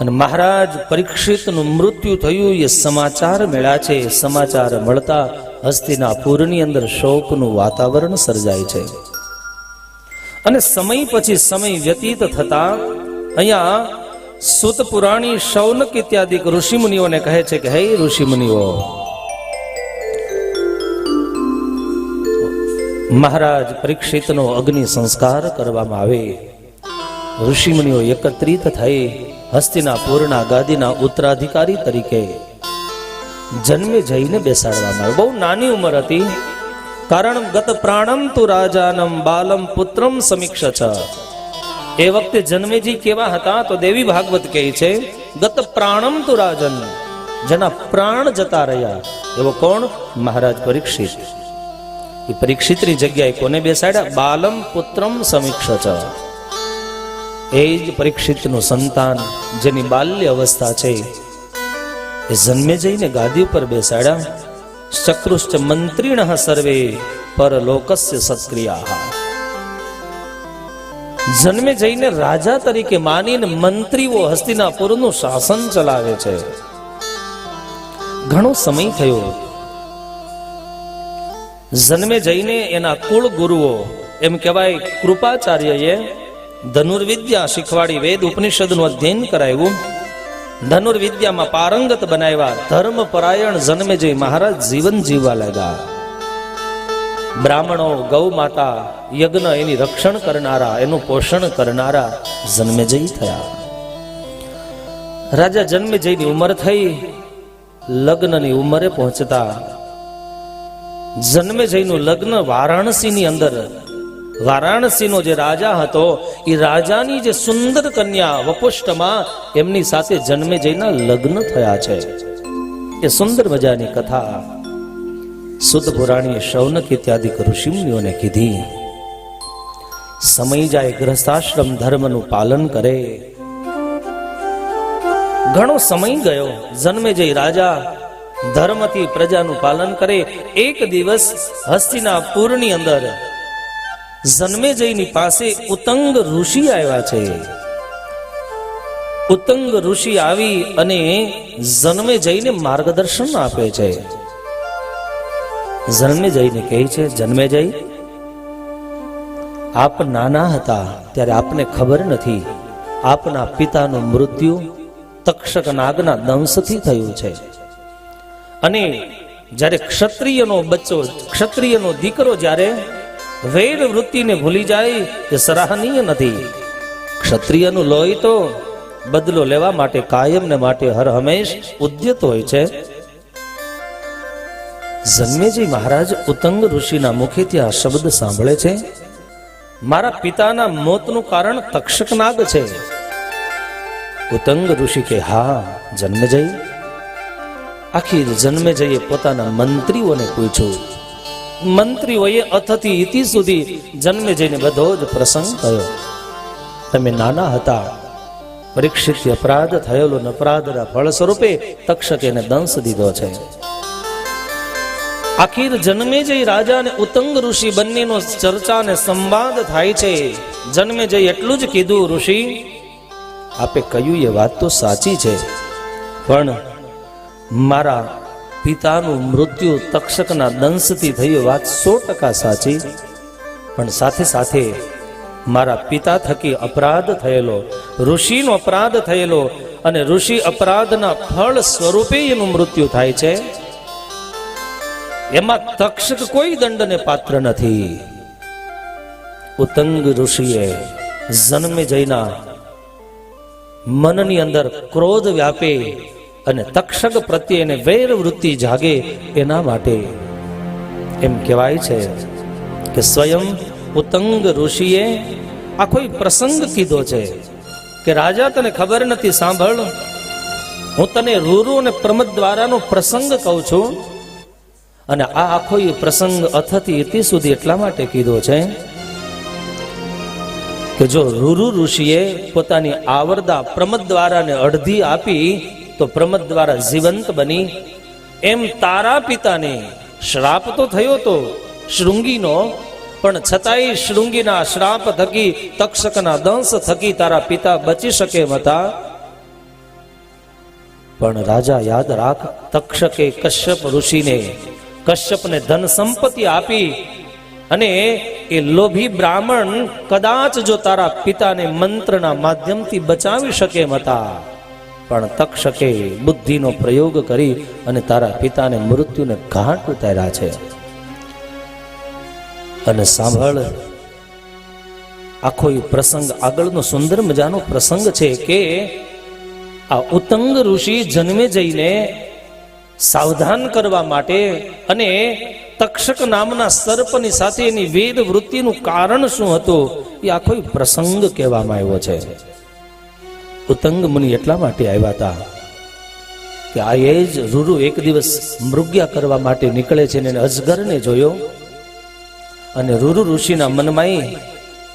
અને મહારાજ પરીક્ષિતનું મૃત્યુ થયું એ સમાચાર મળ્યા છે. સમાચાર મળતા હસ્તિનાપુરની અંદર શોકનું વાતાવરણ સર્જાય છે અને સમય પછી સમય વ્યતીત થતા અહીંયા સુત પુરાણી શૌનક ઇત્યાદિ ઋષિમુનિઓને કહે છે કે હે ઋષિમુનિઓ, મહારાજ પરીક્ષિતનો અગ્નિ સંસ્કાર કરવામાં આવે. ઋષિમુનિઓ એકત્રિત થઈ હસ્તિનાપુરના ગાદીના ઉત્તરાધિકારી તરીકે જન્મે જઈને બેસાડવામાં આવે. બહુ નાની ઉંમર હતી, કારણ ગત પ્રાણમ તુ રાજાનમ બાલમ પુત્રમ સમીક્ષ છ. એ વખતે જન્મેજી કેવા હતા તો દેવી ભાગવત કહે છે, ગત પ્રાણમ તુ રાજન, જેના પ્રાણ જતા રહ્યા એવો કોણ? મહારાજ પરીક્ષિત. એ પરીક્ષિતની જગ્યાએ કોને બેસાડ્યા? બાલમ પુત્રમ સમીક્ષ છ. એ જ પરીક્ષિતનું સંતાન જેની બાલ્ય અવસ્થા છે એ જન્મે જઈને ગાદી ઉપર બેસાડ્યા. ચક્રુશ્ચ મંત્રીણ સર્વે પરલોકસ્ય સત્ક્રિયા. જન્મે જઈને રાજા તરીકે માનીને મંત્રીઓ હસ્તિનાપુરનું શાસન ચલાવે છે. ઘણો સમય થયો. જન્મે જઈને એના કુળ ગુરુઓ એમ કહેવાય કૃપાચાર્યએ ધનુર્વિદ્યા શીખવાડી, વેદ ઉપનિષદનું અધ્યયન કરાવ્યું, ધનુર્વિદ્યામાં પારંગત બનાવ્યા. ધર્મ પરાયણ જન્મે જઈ મહારાજ જીવન જીવવા લાગ્યા. બ્રાહ્મણો, ગૌ માતા, યજ્ઞ એની રક્ષણ કરનારા, એનું પોષણ કરનારા જન્મેજય થયા. રાજા જન્મેજયની ઉંમર થઈ, લગ્નની ઉંમરે પહોંચતા જન્મેજયનું લગ્ન વારાણસીની અંદર, વારાણસીનો જે રાજા હતો એ રાજાની જે સુંદર કન્યા વપુષ્ટમાં એમની સાથે જન્મેજયના લગ્ન થયા છે. એ સુંદર મજાની કથા સુત પુરાણીએ શૌનક ઇત્યાદિ ઋષિમુનિઓને કીધી. સમય જાય, ગૃહસ્થાશ્રમ ધર્મનું પાલન કરે. ઘણો સમય ગયો. જન્મેજય રાજા ધર્મથી પ્રજાનું પાલન કરે. એક દિવસ હસ્તિનાપુરની અંદર જન્મેજયની પાસે ઉત્તંગ ઋષિ આવ્યા છે. ઉત્તંગ ઋષિ આવી અને જન્મેજયને માર્ગદર્શન આપે છે. જન્મેજયને કહે છે, જન્મેજય, આપ નાના હતા ત્યારે આપને ખબર નથી, આપના પિતાનું મૃત્યુ તક્ષક નાગના દંશથી થયું છે. અને જ્યારે ક્ષત્રિયનો બચ્ચો, ક્ષત્રિયનો દીકરો જ્યારે વેદ વૃત્તિને ભૂલી જાય તે સરાહનીય નથી. ક્ષત્રિયનું લોહી તો બદલો લેવા માટે કાયમને માટે હર હંમેશ ઉદ્યત હોય છે. જન્મેજય મહારાજ ઉત્તંગ ઋષિના મુખેથી આ શબ્દ સાંભળે છે, મારા પિતાના મોતનું કારણ તક્ષક નાગ છે. ઉત્તંગ ઋષિ કે હા જન્મેજય. આખી જન્મેજયે પોતાના મંત્રીઓને પૂછ્યું. મંત્રીઓએ અથથી ઇતિ સુધી જન્મેજયને બધો જ પ્રસંગ થયો. તમે નાના હતા, પરીક્ષિત અપરાધ થયેલો, અપરાધના ફળ સ્વરૂપે તક્ષકે એને દંશ દીધો છે. આખીર જન્મેજય રાજા અને ઉત્તંગ ઋષિ બંનેનો ચર્ચા અને સંવાદ થાય છે. જન્મેજય એટલું જ કીધું, ઋષિ આપે કહ્યું એ વાત તો સાચી છે, પણ મારા પિતાનું મૃત્યુ તક્ષકના દંશથી થયું વાત 100% સાચી, પણ સાથે સાથે મારા પિતા થકી અપરાધ થયેલો, ઋષિનો અપરાધ થયેલો, અને ઋષિ અપરાધના ફળ સ્વરૂપે એનું મૃત્યુ થાય છે. એમાં તક્ષક કોઈ દંડને પાત્ર નથી. ઉત્તંગ ઋષિએ જન્મે જઈના મનની અંદર ક્રોધ વ્યાપે અને તક્ષક પ્રત્યે એને વૈર વૃત્તિ જાગે, એના માટે એમ કહેવાય છે કે સ્વયં ઉત્તંગ ઋષિએ આ કોઈ પ્રસંગ કીધો છે કે રાજા તને ખબર નથી, સાંભળ, હું તને રૂરુ અને પ્રમદ દ્વારાનો પ્રસંગ કહું છું. અને આ આખો પ્રસંગ અથથી ઇતિ સુધી એટલા માટે કીધો છે કે જો રૂરુ ઋષિએ પોતાની આવરદા પ્રમદ દ્વારાને અડધી આપી તો પ્રમદ દ્વારા જીવંત બની, એમ તારા પિતાને શ્રાપ તો થયો તો શૃંગીનો, પણ છતાંય શૃંગીના શ્રાપ થકી, તક્ષકના દંશ થકી તારા પિતા બચી શકે એમ હતા. પણ રાજા યાદ રાખ, તક્ષકે કશ્યપ ઋષિને, કશ્યપને ધન સંપત્તિ આપી, અને એ લોભી બ્રાહ્મણ કદાચ જો તારા પિતાને મંત્રના માધ્યમથી બચાવી શકે એમ હતા, પણ તક્ષકે બુદ્ધિનો પ્રયોગ કરી અને તારા પિતાને મૃત્યુને ઘાટ ઉતાર્યા છે. અને સાંભળ, આખો એ પ્રસંગ આગળનો સુંદર મજાનો પ્રસંગ છે કે આ ઉત્તંગ ઋષિ જન્મે જઈને સાવધાન કરવા માટે અને તક્ષક નામના સર્પની સાથે એની વેદ વૃત્તિનું કારણ શું હતું એ આખો પ્રસંગ કહેવામાં આવ્યો છે. ઉત્તંગ મુનિ એટલા માટે આવ્યા હતા કે આ એ જ રૂરુ એક દિવસ મૃગ્યા કરવા માટે નીકળે છે અને અજગરને જોયો. અને રૂરુ ઋષિના મનમાં,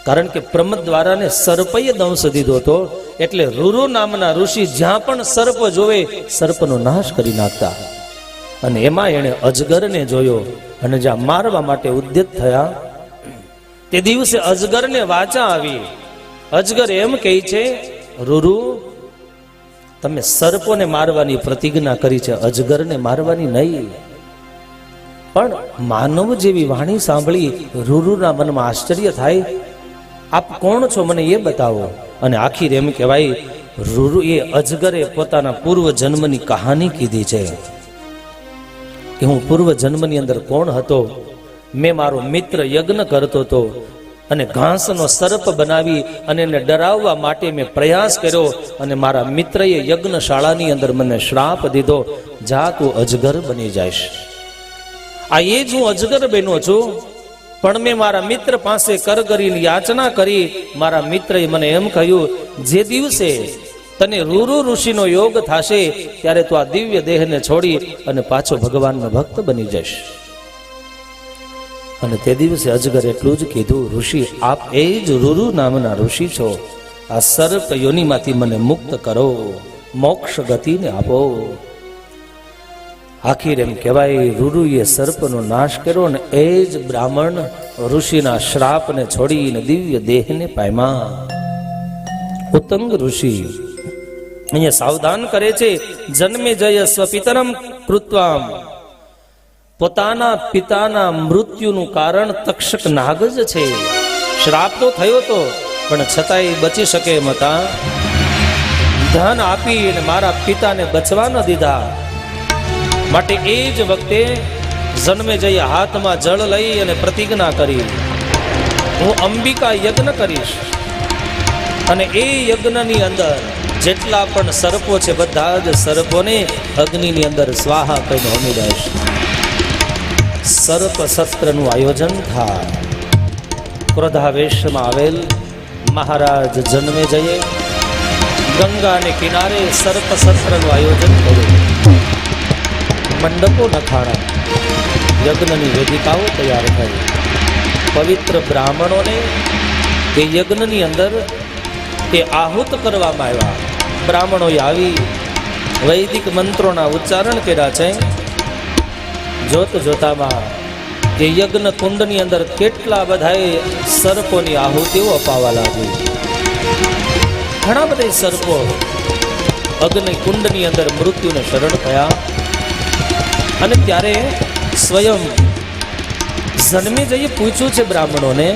કારણ કે પ્રમદ દ્વારાને સર્પએ દંશ દીધો હતો, એટલે રૂરુ નામના ઋષિ જ્યાં પણ સર્પ જોવે સર્પનો નાશ કરી નાખતા. અને એમાં એણે અજગરને જોયો અને જ્યાં મારવા માટે ઉદ્યત થયા તે દિવસે અજગરને વાચા આવી. અજગર એમ કહે છે, રૂરુ, તમે સર્પોને મારવાની પ્રતિજ્ઞા કરી છે, અજગરને મારવાની નહીં. પણ માનવ જેવી વાણી સાંભળી રૂરુના મનમાં આશ્ચર્ય થાય. આપ કોણ છો, મને એ બતાવો. અને આખીર એમ કહેવાય, રૂરુ એ અજગરે પોતાના પૂર્વ જન્મની કહાની કીધી છે કે હું પૂર્વ જન્મની અંદર કોણ હતો. મેં મારો મિત્ર યજ્ઞ કરતો હતો અને ઘાસનો સર્પ બનાવી અને એને ડરાવવા માટે મેં પ્રયાસ કર્યો, અને મારા મિત્રએ યજ્ઞશાળાની અંદર મને શ્રાપ દીધો, જા તું અજગર બની જઈશ. આ એ જ હું અજગર બન્યો છું. પણ મેં મારા મિત્ર પાસે કર કરીને યાચના કરી. મારા મિત્રએ મને એમ કહ્યું, જે દિવસે તને રૂરુ ઋષિનો યોગ થશે ત્યારે તું આ દિવ્ય દેહને છોડી અને પાછો ભગવાનનો ભક્ત બની જઈશ. અને તે દિવસે અજગર એટલું જ કીધું, ઋષિ, આપ એ જ રૂરુ નામના ઋષિ છો. આ સર્પ યોનિમાંથી મને મુક્ત કરો, મોક્ષ ગતિને આપો. આખીર એમ કહેવાય, રૂરુએ સર્પનો નાશ કર્યો અને એ જ બ્રાહ્મણ ઋષિના શ્રાપને છોડીને દિવ્ય દેહને પામ્યા. ઉત્તંગ ઋષિ અહીંયા સાવધાન કરે છે, જન્મે જય સ્વપિતરમ કૃત્વામ. પોતાના પિતાના મૃત્યુનું કારણ તક્ષક નાગ જ છે. શ્રાપ તો થયો તો, પણ છતાંય બચી શકે એમ હતા. ધન આપીને મારા પિતાને બચવા ન દીધા. માટે એ જ વખતે જન્મે જઈ હાથમાં જળ લઈ અને પ્રતિજ્ઞા કરી, હું અંબિકા યજ્ઞ કરીશ અને એ યજ્ઞની અંદર જેટલા પણ સર્પો છે બધા જ સર્પોને અગ્નિની અંદર સ્વાહા કહીને હોમી દઈશ. સર્પ સત્રનું આયોજન થાય. ક્રોધાવેશમાં આવેલ મહારાજ જન્મે જઈએ ગંગાને કિનારે સર્પ સત્રનું આયોજન કર્યું. મંડપો નખાણા, યજ્ઞની વેદિકાઓ તૈયાર થઈ. પવિત્ર બ્રાહ્મણોને એ યજ્ઞની અંદર એ આહુત કરવામાં આવ્યા. બ્રાહ્મણોએ આવી વૈદિક મંત્રોના ઉચ્ચારણ કર્યા છે. જોત જોતામાં એ યજ્ઞ કુંડની અંદર કેટલા બધાએ સર્પોની આહુતિઓ અપાવા લાગી. ઘણા બધા સર્પો અગ્નિ કુંડની અંદર મૃત્યુને શરણ થયા. અને ત્યારે સ્વયં જન્મે જઈએ પૂછ્યું છે બ્રાહ્મણોને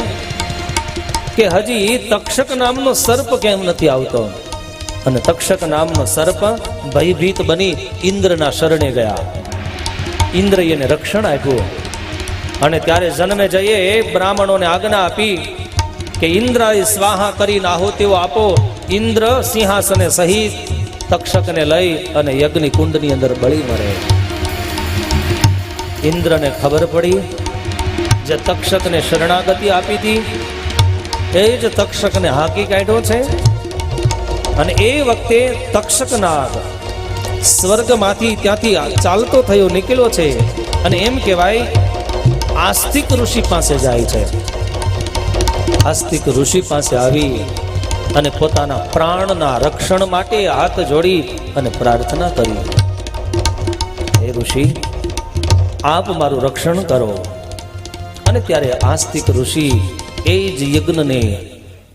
કે હજી તક્ષક નામનો સર્પ કેમ નથી આવતો. અને તક્ષક નામનો સર્પ ભયભીત બની ઇન્દ્રના શરણે ગયા. ઇન્દ્રએ એને રક્ષણ આપ્યું. અને ત્યારે જન્મે જઈએ બ્રાહ્મણોને આજ્ઞા આપી કે ઇન્દ્રએ સ્વાહા કરીને આહુતિઓ આપો. ઇન્દ્ર સિંહાસને સહિત તક્ષકને લઈ અને યજ્ઞ કુંડની અંદર બળી મરે. ઇન્દ્રને ખબર પડી જે તક્ષકને શરણાગતિ આપી હતી એ જ તક્ષકને હાકી કાઢ્યો છે. અને એ વખતે તક્ષક નાગ સ્વર્ગમાંથી ત્યાંથી ચાલતો થયો નીકળ્યો છે. અને એમ કહેવાય આસ્તિક ઋષિ પાસે જાય છે. આસ્તિક ઋષિ પાસે આવી અને પોતાના પ્રાણના રક્ષણ માટે હાથ જોડી અને પ્રાર્થના કરી, હે ઋષિ, આપ મારું રક્ષણ કરો. અને ત્યારે આસ્તિક ઋષિ એ જ યજ્ઞને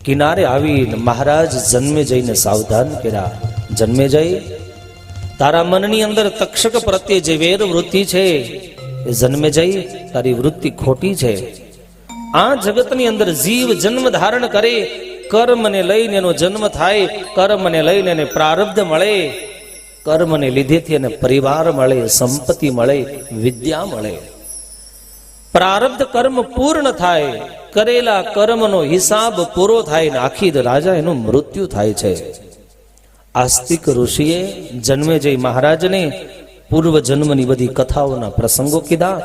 કિનારે આવીને મહારાજ જન્મેજયને સાવધાન કર્યા. જન્મેજય, તારા મનની અંદર તક્ષક પ્રત્યે જે વેર વૃત્તિ છે એ જન્મેજય તારી વૃત્તિ ખોટી છે. આ જગતની અંદર જીવ જન્મ ધારણ કરે, કર્મને લઈને એનો જન્મ થાય, કર્મને લઈને એને પ્રારબ્ધ મળે, કર્મને લીધેથી એને પરિવાર મળે, સંપત્તિ મળે, વિદ્યા મળે. પ્રારબ્ધ કર્મ પૂર્ણ થાય, કરેલા કર્મનો હિસાબ પૂરો થાય ને આખી રાજા એનું મૃત્યુ થાય છે. આસ્તિક ઋષિએ જન્મેજય મહારાજને પૂર્વ જન્મની બધી કથાઓના પ્રસંગો કીધા.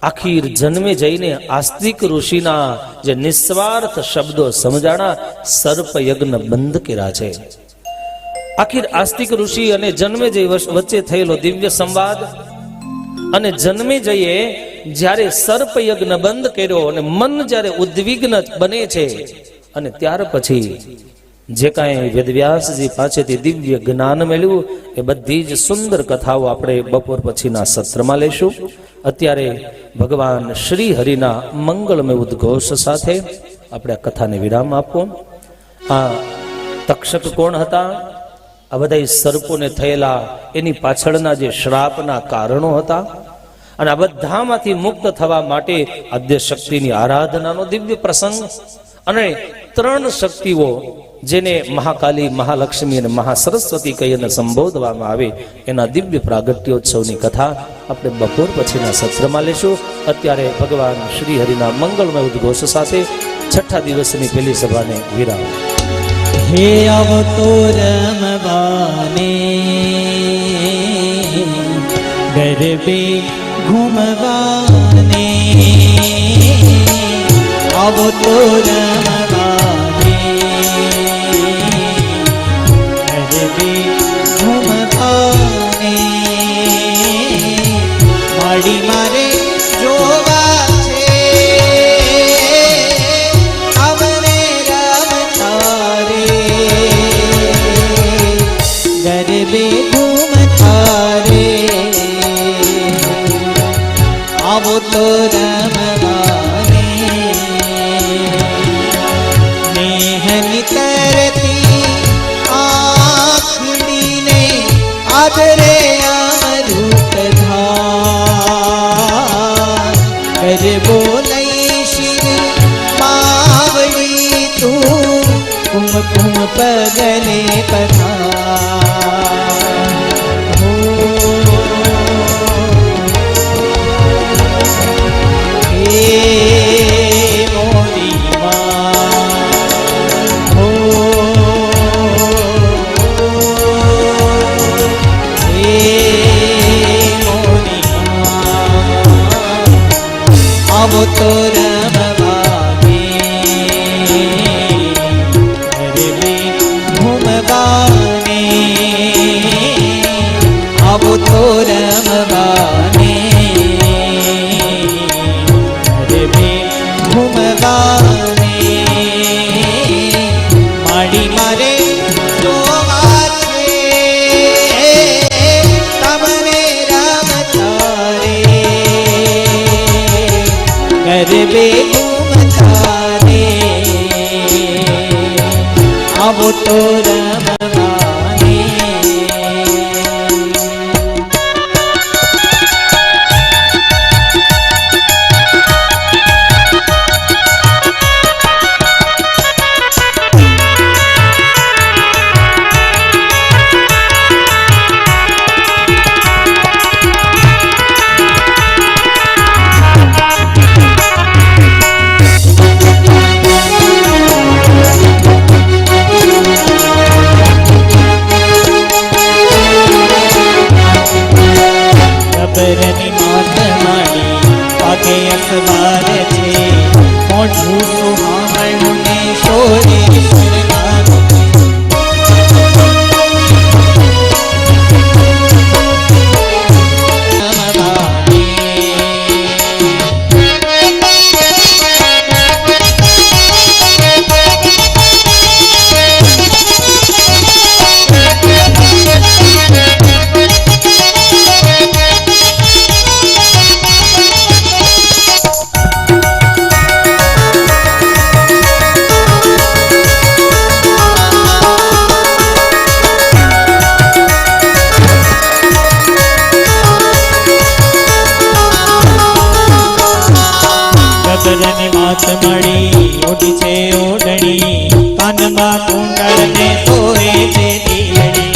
આખીર જન્મે જઈને આસ્તિક ઋષિના જે નિસ્વાર્થ શબ્દો સમજાણા, સર્પ યજ્ઞ બંધ કર્યા છે. આખીર આસ્તિક ઋષિ અને જન્મેજય વચ્ચે થયેલો દિવ્ય સંવાદ અને જન્મેજયે જ્યારે સર્પ યજ્ઞ બંધ કર્યો અને મન જ્યારે ઉદ્વિગ્ન બને છે અને ત્યાર પછી જે કાંઈ વેદવ્યાસજી પાસેથી દિવ્ય જ્ઞાન મેળવ્યું એ બધી જ સુંદર કથાઓ આપણે બપોર પછીના સત્રમાં લઈશું. અત્યારે ભગવાન શ્રી હરિના મંગળમય ઉદ્ઘોષ સાથે આપણે આ કથાને વિરામ આપવો. આ તક્ષક કોણ હતા? આ બધા સર્પોને થયેલા એની પાછળના જે શ્રાપના કારણો હતા. અને આ બધામાંથી મુક્ત થવા માટે આદ્ય શક્તિની આરાધનાનો દિવ્ય પ્રસંગ અને 3 શક્તિઓ જેને મહાકાલી, મહાલક્ષ્મી અને મહાસરસ્વતી કહીને સંબોધવામાં આવે એના દિવ્ય પ્રાગટ્યોત્સવની કથા આપણે બપોર પછીના સત્રમાં લેશું. અત્યારે ભગવાન શ્રી હરિના મંગળમય ઉદ્ઘોષ સાથે 6ઠા દિવસની પહેલી સભાને વિરામ. હે આવતો રમવાને, ગરબે ઘૂમવાને, આવતો રમવાને, ગરબે ઘૂમવાને, માડી મારે જોવા છે અમને રમતા રે, ગરબે ઘૂમતા રે, આવો તો રમવાને, નેહની તરતી આંખડીને આદરે અમૃત ધાર, ગરબો લઈ શિર માવડી તું, કુમકુમ પગલે પધાર. હે મોરી માં, હો હે મોરી માં, આવો તો રમવાને, ગરબે ઘૂમવાને, આવો તો રમવાને, ગરબે ઘૂમવાને, માડી મારે જોવા છે તમને રમતા રે, ગરબે ઘૂમતા રે, આવો તો રમવાને. હાથ મળી ઓઢી છે ઓઢણી કાનમાં કુંડળ ને સોરે છે દીલડી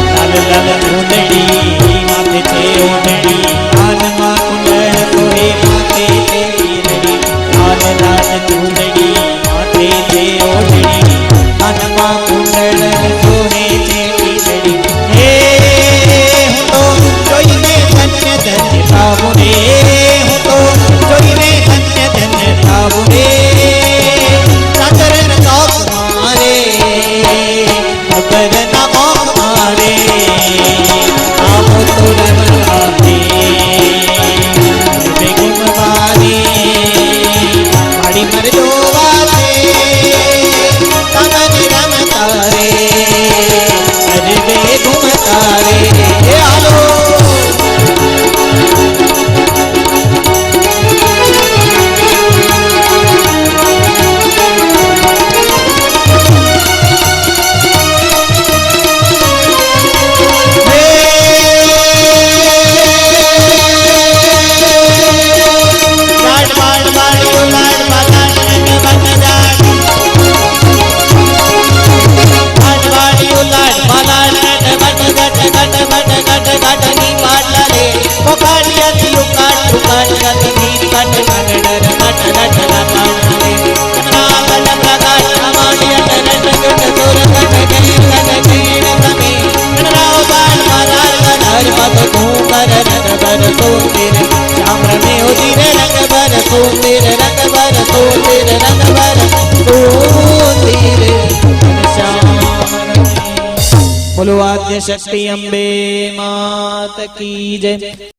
લાલ લાલ ફૂલડી માથે છે ઓઢણી કાનમાં કુંડળ સોરે માથે છે દીલડી લાલ લાલ ફૂલડી માથે છે ઓઢણી કાનમાં કુંડળ સોરે છે દીલડી હે હું તો જોઈને ધન્ય ધન્ય થાવું રે હું તો જોઈને ધન્ય ધન્ય થાવું રે સાગર નોક મારે ખબર ના મોક મારે આવો તો રમવાને બેગુમ મારી મારી મર જોવાને તમને રમતા રે અરે બેગુમ તારે હાલો बोलो आद्य शक्ति अम्बे मात की जय।